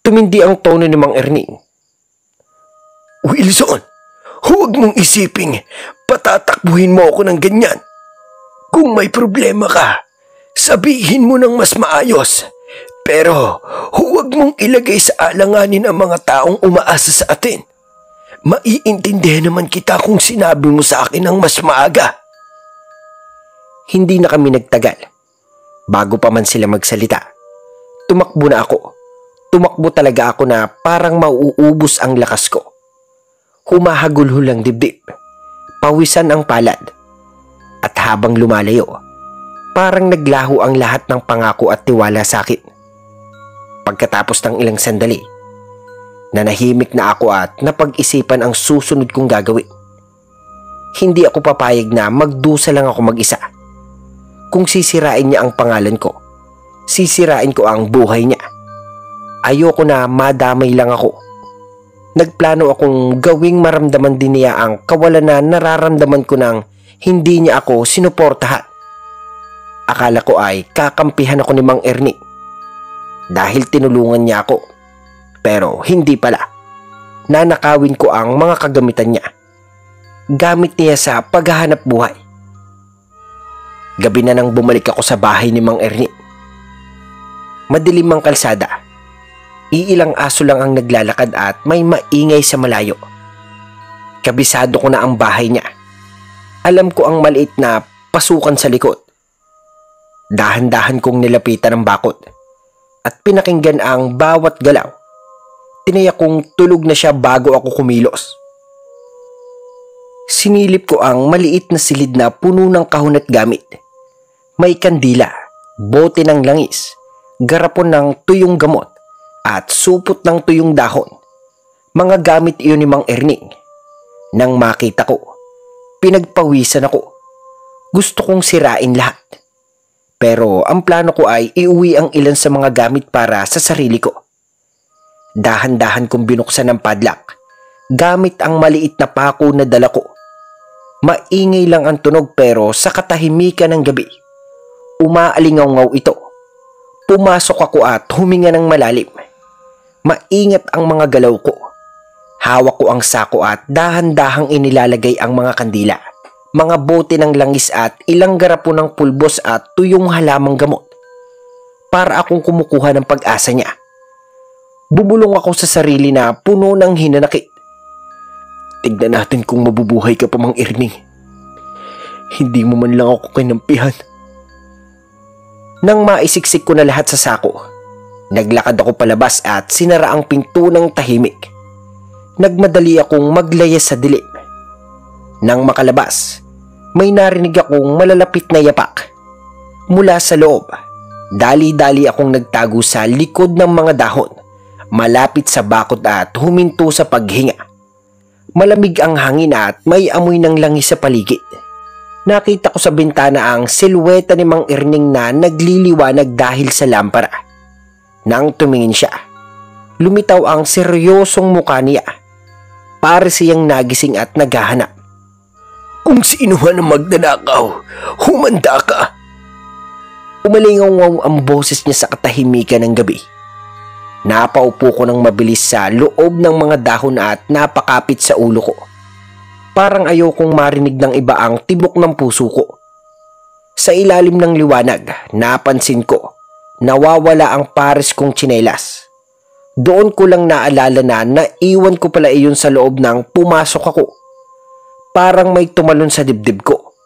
Tumindi ang tono ni Mang Erning. Wilson, huwag mong isiping patatakbuhin mo ako ng ganyan. Kung may problema ka, sabihin mo ng mas maayos. Pero huwag mong ilagay sa alanganin ang mga taong umaasa sa atin. Maiintindihan naman kita kung sinabi mo sa akin ng mas maaga. Hindi na kami nagtagal. Bago pa man sila magsalita, tumakbo na ako. Tumakbo talaga ako na parang mauubos ang lakas ko. Humahagulhol ang dibdib. Pawisan ang palad. At habang lumalayo, parang naglaho ang lahat ng pangako at tiwala sa akin. Pagkatapos ng ilang sandali, nanahimik na ako at napag-isipan ang susunod kong gagawin. Hindi ako papayag na magdusa lang ako mag-isa. Kung sisirain niya ang pangalan ko, sisirain ko ang buhay niya. Ayoko na madamay lang ako. Nagplano akong gawing maramdaman din niya ang kawalan na nararamdaman ko nang hindi niya ako sinuportahan. Akala ko ay kakampihan ako ni Mang Erning dahil tinulungan niya ako. Pero hindi pala. Nanakawin ko ang mga kagamitan niya. Gamit niya sa paghahanap buhay. Gabi na nang bumalik ako sa bahay ni Mang Erning. Madilim ang kalsada. Iilang aso lang ang naglalakad at may maingay sa malayo. Kabisado ko na ang bahay niya. Alam ko ang maliit na pasukan sa likod. Dahan-dahan kong nilapitan ang bakod at pinakinggan ang bawat galaw. Tiniyak kong tulog na siya bago ako kumilos. Sinilip ko ang maliit na silid na puno ng kahon at gamit. May kandila, bote ng langis, garapon ng tuyong gamot, at supot ng tuyong dahon. Mga gamit iyon ni Mang Erning. Nang makita ko, pinagpawisan ako. Gusto kong sirain lahat. Pero ang plano ko ay iuwi ang ilan sa mga gamit para sa sarili ko. Dahan-dahan kong binuksan ang padlock, gamit ang maliit na pako na dala ko. Maingay lang ang tunog pero sa katahimikan ng gabi, umaalingaw-ngaw ito. Pumasok ako at huminga ng malalim. Maingat ang mga galaw ko. Hawak ko ang sako at dahan-dahang inilalagay ang mga kandila, mga bote ng langis at ilang garapon ng pulbos at tuyong halamang gamot. Para akong kumukuha ng pag-asa niya. Bubulong ako sa sarili na puno ng hinanakit. Tignan natin kung mabubuhay ka pa, Mang Erning. Hindi mo man lang ako kinampihan. Nang maisiksik ko na lahat sa sako, naglakad ako palabas at sinara ang pinto ng tahimik. Nagmadali akong maglayas sa dilim. Nang makalabas, may narinig akong malalapit na yapak. Mula sa loob, dali-dali akong nagtago sa likod ng mga dahon, malapit sa bakod at huminto sa paghinga. Malamig ang hangin at may amoy ng langis sa paligid. Nakita ko sa bintana ang silweta ni Mang Erning na nagliliwanag dahil sa lampara. Nang tumingin siya, lumitaw ang seryosong mukha niya. Para siyang nagising at naghahanap. Kung sino man ang magnanakaw, humanda ka. Umalingaw ang boses niya sa katahimikan ng gabi. Napaupo ko ng mabilis sa loob ng mga dahon at napakapit sa ulo ko. Parang ayokong marinig ng iba ang tibok ng puso ko. Sa ilalim ng liwanag, napansin ko, nawawala ang pares kong tsinelas. Doon ko lang naalala na naiwan ko pala iyon sa loob nang pumasok ako. Parang may tumalon sa dibdib ko.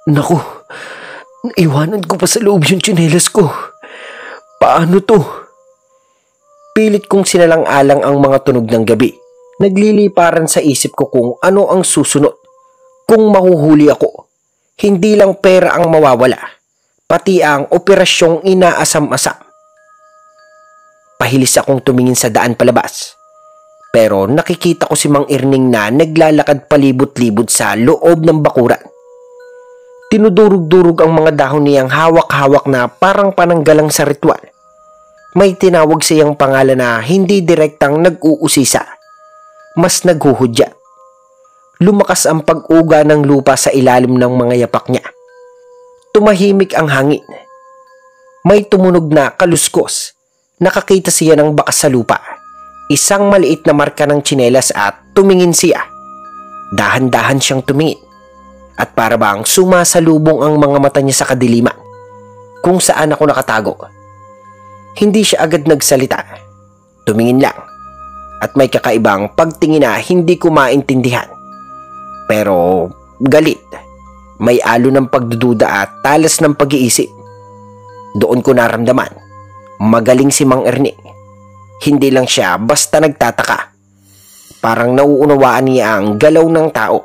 Naku, naiwanan ko pa sa loob yung tsinelas ko. Paano to? Pilit kong sinalang-alang ang mga tunog ng gabi. Nagliliparan sa isip ko kung ano ang susunod. Kung mahuhuli ako, hindi lang pera ang mawawala, pati ang operasyong inaasam-asam. Pahilis akong tumingin sa daan palabas. Pero nakikita ko si Mang Erning na naglalakad palibot-libot sa loob ng bakuran. Tinudurog-durog ang mga dahon niyang hawak-hawak na parang pananggalang sa ritual. May tinawag siyang pangalan na hindi direktang nag-uusisa. Mas naghuhudya. Lumakas ang pag-uga ng lupa sa ilalim ng mga yapak niya. Tumahimik ang hangin. May tumunog na kaluskos. Nakakita siya ng bakas sa lupa. Isang maliit na marka ng tsinelas at tumingin siya. Dahan-dahan siyang tumingin. At para bang sumasalubong ang mga mata niya sa kadiliman. Kung saan ako nakatago. Hindi siya agad nagsalita. Tumingin lang. At may kakaibang pagtingin na hindi ko maintindihan. Pero galit. May alo ng pagdududa at talas ng pag-iisip. Doon ko naramdaman. Magaling si Mang Erning. Hindi lang siya basta nagtataka. Parang nauunawaan niya ang galaw ng tao.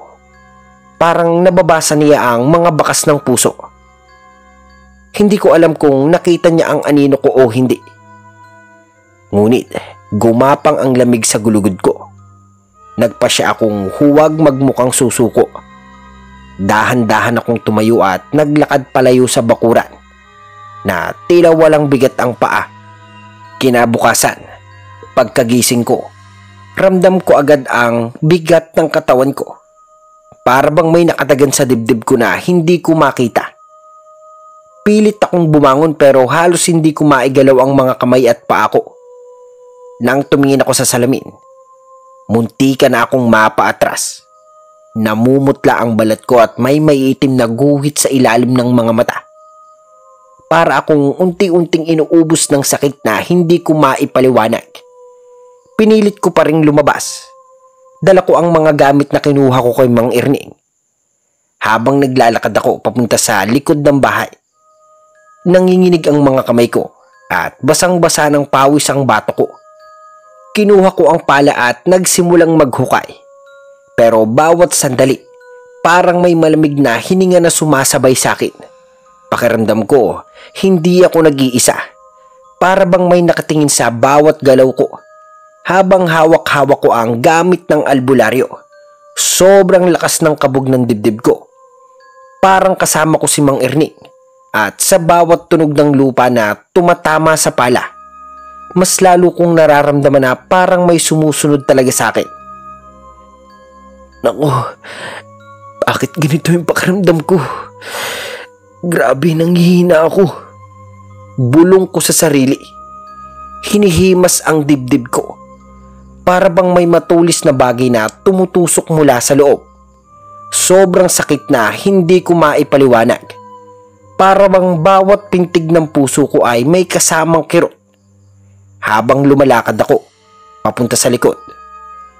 Parang nababasa niya ang mga bakas ng puso. Hindi ko alam kung nakita niya ang anino ko o hindi. Ngunit gumapang ang lamig sa gulugod ko. Nagpa siya akong huwag magmukhang susuko. Dahan-dahan akong tumayo at naglakad palayo sa bakuran na tila walang bigat ang paa. Kinabukasan, pagkagising ko, ramdam ko agad ang bigat ng katawan ko. Para bang may nakatagan sa dibdib ko na hindi ko makita. Pilit akong bumangon pero halos hindi ko maigalaw ang mga kamay at paa ko. Nang tumingin ako sa salamin, muntika na akong mapaatras. Namumutla ang balat ko at may maiitim na guhit sa ilalim ng mga mata. Para akong unti-unting inuubos ng sakit na hindi ko maipaliwanag. Pinilit ko pa ring lumabas. Dala ko ang mga gamit na kinuha ko kay Mang Erning. Habang naglalakad ako papunta sa likod ng bahay, nanginginig ang mga kamay ko at basang-basa ng pawis ang bato ko. Kinuha ko ang pala at nagsimulang maghukay. Pero bawat sandali, parang may malamig na hininga na sumasabay sa akin. Pakiramdam ko, hindi ako nag-iisa. Para bang may nakatingin sa bawat galaw ko. Habang hawak-hawak ko ang gamit ng albularyo. Sobrang lakas ng kabog ng dibdib ko. Parang kasama ko si Mang Erning. At sa bawat tunog ng lupa na tumatama sa pala, mas lalo kong nararamdaman na parang may sumusunod talaga sa akin. Naku, bakit ganito yung pakiramdam ko? Grabe, nanghihina ako. Bulong ko sa sarili. Hinihimas ang dibdib ko. Para bang may matulis na bagay na tumutusok mula sa loob. Sobrang sakit na hindi ko maipaliwanag. Para bang bawat pintig ng puso ko ay may kasamang kirot. Habang lumalakad ako, papunta sa likod,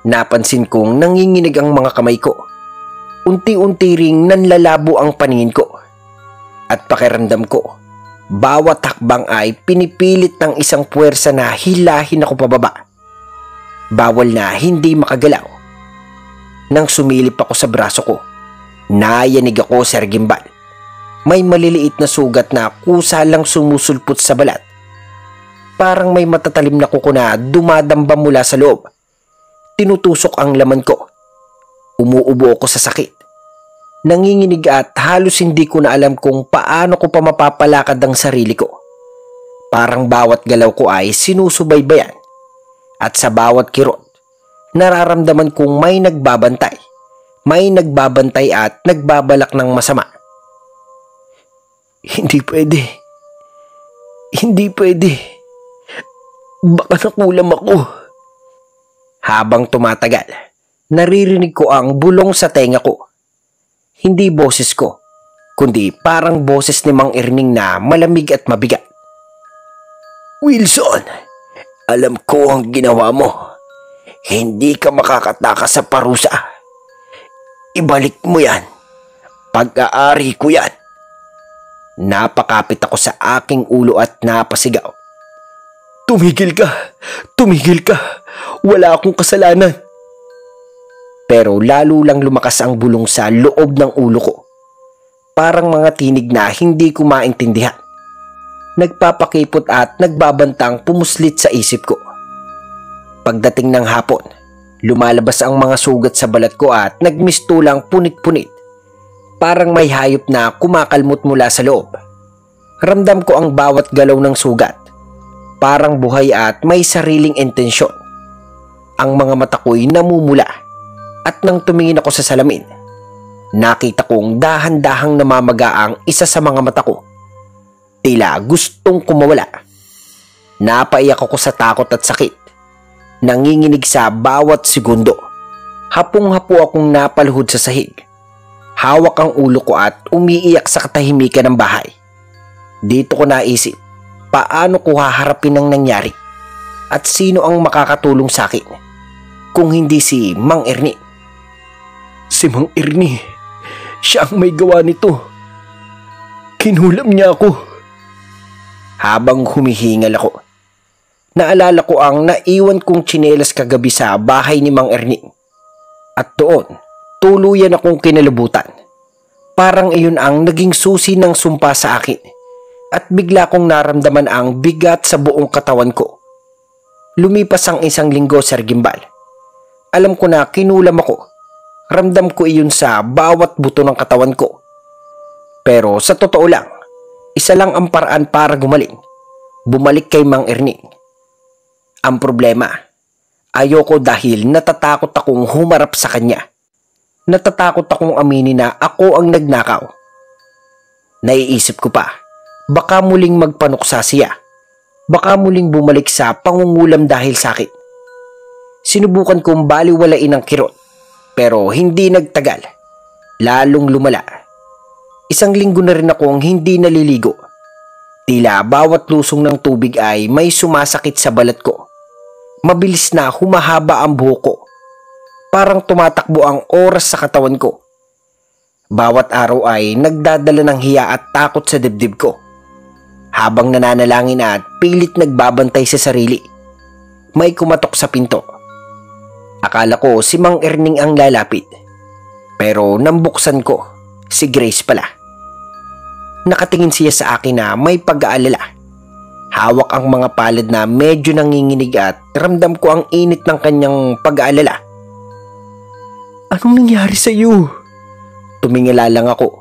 napansin kong nanginginig ang mga kamay ko. Unti-unti ring nanlalabo ang paningin ko. At pakiramdam ko, bawat hakbang ay pinipilit ng isang puwersa na hilahin ako pababa. Bawal na hindi makagalaw. Nang sumilip ako sa braso ko, nayanig ako, Sir Gimbal. May maliliit na sugat na kusa lang sumusulpot sa balat. Parang may matatalim na kuko na dumadamba mula sa loob. Tinutusok ang laman ko. Umuubo ako sa sakit. Nanginginig at halos hindi ko na alam kung paano ko pa mapapalakad ang sarili ko. Parang bawat galaw ko ay sinusubaybayan. At sa bawat kirot, nararamdaman kong may nagbabantay. May nagbabantay at nagbabalak ng masama. Hindi pwede. Hindi pwede. Baka nakulam ako. Habang tumatagal, naririnig ko ang bulong sa tenga ko. Hindi boses ko, kundi parang boses ni Mang Erning na malamig at mabigat. Wilson, alam ko ang ginawa mo. Hindi ka makakatakas sa parusa. Ibalik mo yan. Pag-aari ko yan. Napakapit ako sa aking ulo at napasigaw. Tumigil ka! Tumigil ka! Wala akong kasalanan. Pero lalo lang lumakas ang bulong sa loob ng ulo ko. Parang mga tinig na hindi ko maintindihan. Nagpapakipot at nagbabantang pumuslit sa isip ko. Pagdating ng hapon, lumalabas ang mga sugat sa balat ko at nagmistulang punit-punit. Parang may hayop na kumakalmot mula sa loob. Ramdam ko ang bawat galaw ng sugat. Parang buhay at may sariling intensyon. Ang mga mata ko'y namumula. At nang tumingin ako sa salamin, nakita kong dahan-dahang namamaga ang isa sa mga mata ko. Tila gustong kumawala. Napaiyak ako sa takot at sakit. Nanginginig sa bawat segundo. Hapong-hapo akong napaluhod sa sahig. Hawak ang ulo ko at umiiyak sa katahimikan ng bahay. Dito ko naisip, paano ko haharapin ang nangyari? At sino ang makakatulong sa akin? Kung hindi si Mang Ernie. Si Mang Ernie, siya ang may gawa nito. Kinulam niya ako. Habang humihingal ako, naalala ko ang naiwan kong tsinelas kagabi sa bahay ni Mang Ernie. At doon, tuluyan akong kinalabutan. Parang iyon ang naging susi ng sumpa sa akin. At bigla kong naramdaman ang bigat sa buong katawan ko. Lumipas ang 1 linggo, Sir Gimbal. Alam ko na kinulam ako. Ramdam ko iyon sa bawat buto ng katawan ko. Pero sa totoo lang, isa lang ang paraan para gumaling. Bumalik kay Mang Ernie. Ang problema, ayoko dahil natatakot akong humarap sa kanya. Natatakot akong aminin na ako ang nagnakaw. Naiisip ko pa, baka muling magpanuksa siya. Baka muling bumalik sa pangungulam dahil sa akin. Sinubukan kong baliwalain ang kirot, pero hindi nagtagal. Lalong lumala. 1 linggo na rin akong hindi naliligo. Tila bawat lusong ng tubig ay may sumasakit sa balat ko. Mabilis na humahaba ang buhok ko. Parang tumatakbo ang oras sa katawan ko. Bawat araw ay nagdadala ng hiya at takot sa dibdib ko. Habang nananalangin at pilit nagbabantay sa sarili, may kumatok sa pinto. Akala ko si Mang Erning ang lalapit. Pero nang buksan ko, si Grace pala. Nakatingin siya sa akin na may pag-aalala. Hawak ang mga palad na medyo nanginginig at ramdam ko ang init ng kanyang pag-aalala. Anong nangyari sa iyo? Tumingala lang ako.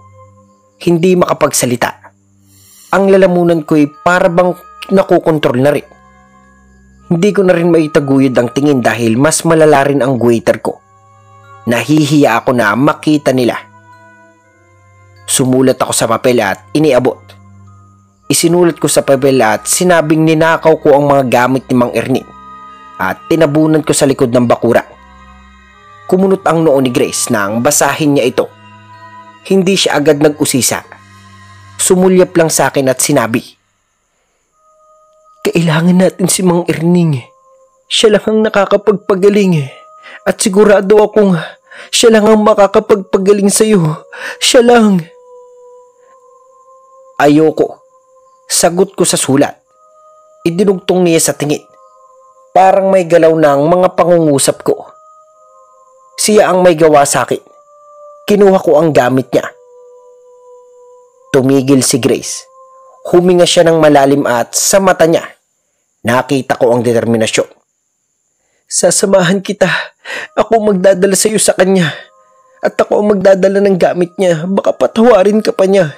Hindi makapagsalita. Ang lalamunan ko'y para bang nakokontrol na rin. Hindi ko na rin maitaguyod ang tingin dahil mas malala rin ang waiter ko. Nahihiya ako na makita nila. Sumulat ako sa papel at iniabot. isinulat ko sa papel at sinabing ninakaw ko ang mga gamit ni Mang Ernie at tinabunan ko sa likod ng bakuran. Kumunot ang noo ni Grace nang basahin niya ito. Hindi siya agad nag-usisa. Sumulyap lang sa akin at sinabi, "Kailangan natin si Mang Ernie. Siya lang ang nakakapagpagaling at sigurado akong siya lang ang makakapagpagaling sa'yo. Siya lang." "Ayoko," sagot ko sa sulat. Idinugtong niya sa tingin. Parang may galaw ng mga pangungusap ko. Siya ang may gawa sa akin. Kinuha ko ang gamit niya. Tumigil si Grace. Huminga siya ng malalim at sa mata niya, nakita ko ang determinasyon. "Sasamahan kita. Ako magdadala sa iyo sa kanya. At ako ang magdadala ng gamit niya. Baka patawarin ka pa niya."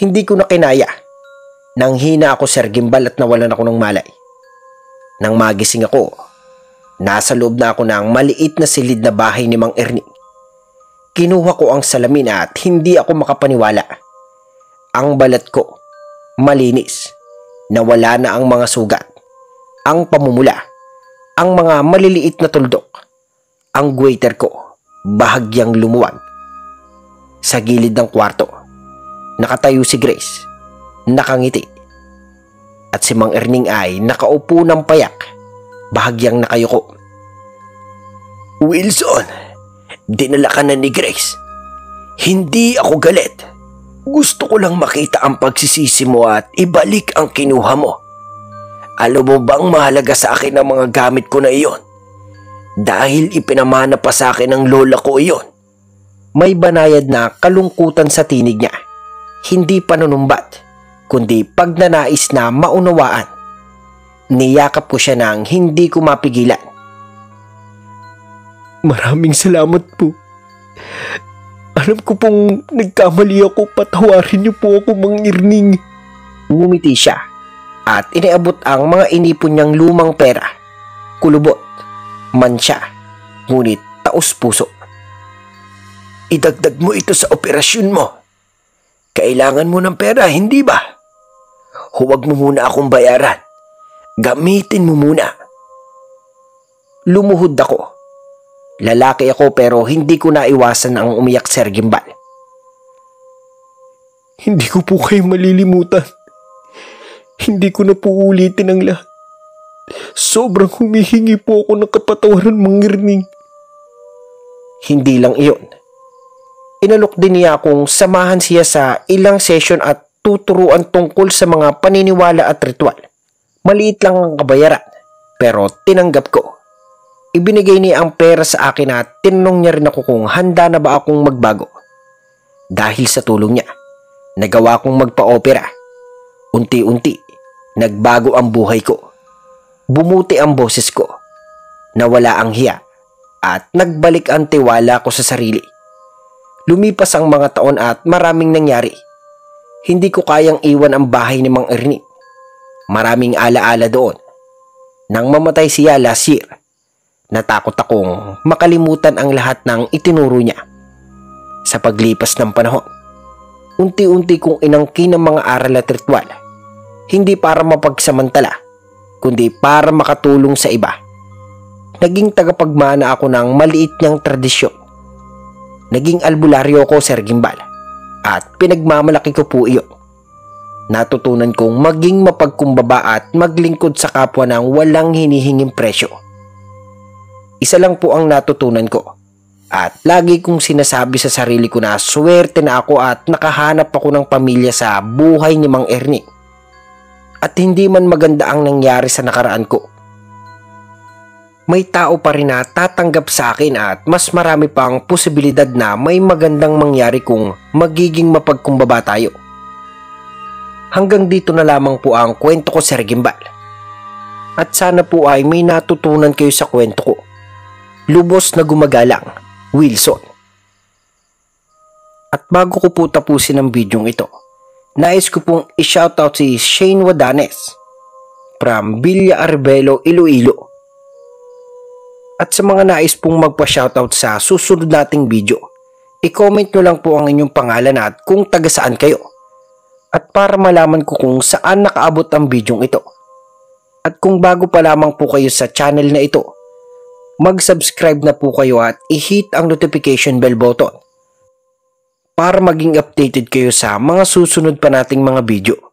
Hindi ko na kinaya. Nang hina ako, Sir Gimbal, at nawalan ako ng malay. Nang magising ako, nasa loob na ako ng maliit na silid na bahay ni Mang Ernie. Kinuha ko ang salamin at hindi ako makapaniwala. Ang balat ko, malinis, nawala na ang mga sugat, ang pamumula, ang mga maliliit na tuldok. Ang guwaiter ko, bahagyang lumuwag. Sa gilid ng kwarto, nakatayo si Grace, nakangiti. At si Mang Erning ay nakaupo ng payak, bahagyang nakayuko. "Wilson, dinala ka na ni Grace. Hindi ako galit. Gusto ko lang makita ang pagsisisi mo at ibalik ang kinuha mo. Alam mo bang mahalaga sa akin ang mga gamit ko na iyon? Dahil ipinamana pa sa akin ng lola ko iyon." May banayad na kalungkutan sa tinig niya. Hindi panunumbat, kundi pagnanais na maunawaan. Niyakap ko siya nang hindi ko mapigilan. Maraming salamat po. Alam ko pong nagkamali ako. Patawarin niyo po ako, Mang Erning. Ngumiti siya at iniabot ang mga inipon niyang lumang pera. Kulubot, mansya, ngunit taos puso. "Idagdag mo ito sa operasyon mo. Kailangan mo ng pera, hindi ba? Huwag mo muna akong bayaran. Gamitin mo muna." Lumuhod ako. Lalaki ako pero hindi ko naiwasan ang umiyak, Sir Gimbal. Hindi ko po kayo malilimutan. Hindi ko na po ulitin ang lahat. Sobrang humihingi po ako ng kapatawaran, Mang Erning. Hindi lang iyon. Inalok din niya akong samahan siya sa ilang session at tuturuan tungkol sa mga paniniwala at ritual. Maliit lang ang kabayaran, pero tinanggap ko. Ibinigay niya ang pera sa akin at tinanong niya rin ako kung handa na ba akong magbago. Dahil sa tulong niya, nagawa kong magpa-opera. Unti-unti, nagbago ang buhay ko. Bumuti ang boses ko. Nawala ang hiya at nagbalik ang tiwala ko sa sarili. Lumipas ang mga taon at maraming nangyari. Hindi ko kayang iwan ang bahay ni Mang Ernie. Maraming alaala doon. Nang mamatay siya last year, natakot akong makalimutan ang lahat ng itinuro niya. Sa paglipas ng panahon, unti-unti kong inangkin ang mga aral at ritual. Hindi para mapagsamantala, kundi para makatulong sa iba. Naging tagapagmana ako ng maliit niyang tradisyon. Naging albularyo ko, Sir Gimbal, at pinagmamalaki ko po iyon. Natutunan kong maging mapagkumbaba at maglingkod sa kapwa ng walang hinihinging presyo. Isa lang po ang natutunan ko, at lagi kong sinasabi sa sarili ko na swerte na ako at nakahanap ako ng pamilya sa buhay ni Mang Ernie. At hindi man maganda ang nangyari sa nakaraan ko, may tao pa rin na tatanggap sa akin at mas marami pang posibilidad na may magandang mangyari kung magiging mapagkumbaba tayo. Hanggang dito na lamang po ang kwento ko, Sir Gimbal. At sana po ay may natutunan kayo sa kwento ko. Lubos na gumagalang, Wilson. At bago ko po tapusin ang bidyong ito, nais ko pong i-shoutout si Shane Wadanes from Villa Arbelo, Iloilo. At sa mga nais pong magpa-shoutout sa susunod nating video, i-comment nyo lang po ang inyong pangalan at kung taga saan kayo. at para malaman ko kung saan nakaabot ang bidyong ito. At kung bago pa lamang po kayo sa channel na ito, mag-subscribe na po kayo at i-hit ang notification bell button para maging updated kayo sa mga susunod pa nating mga video.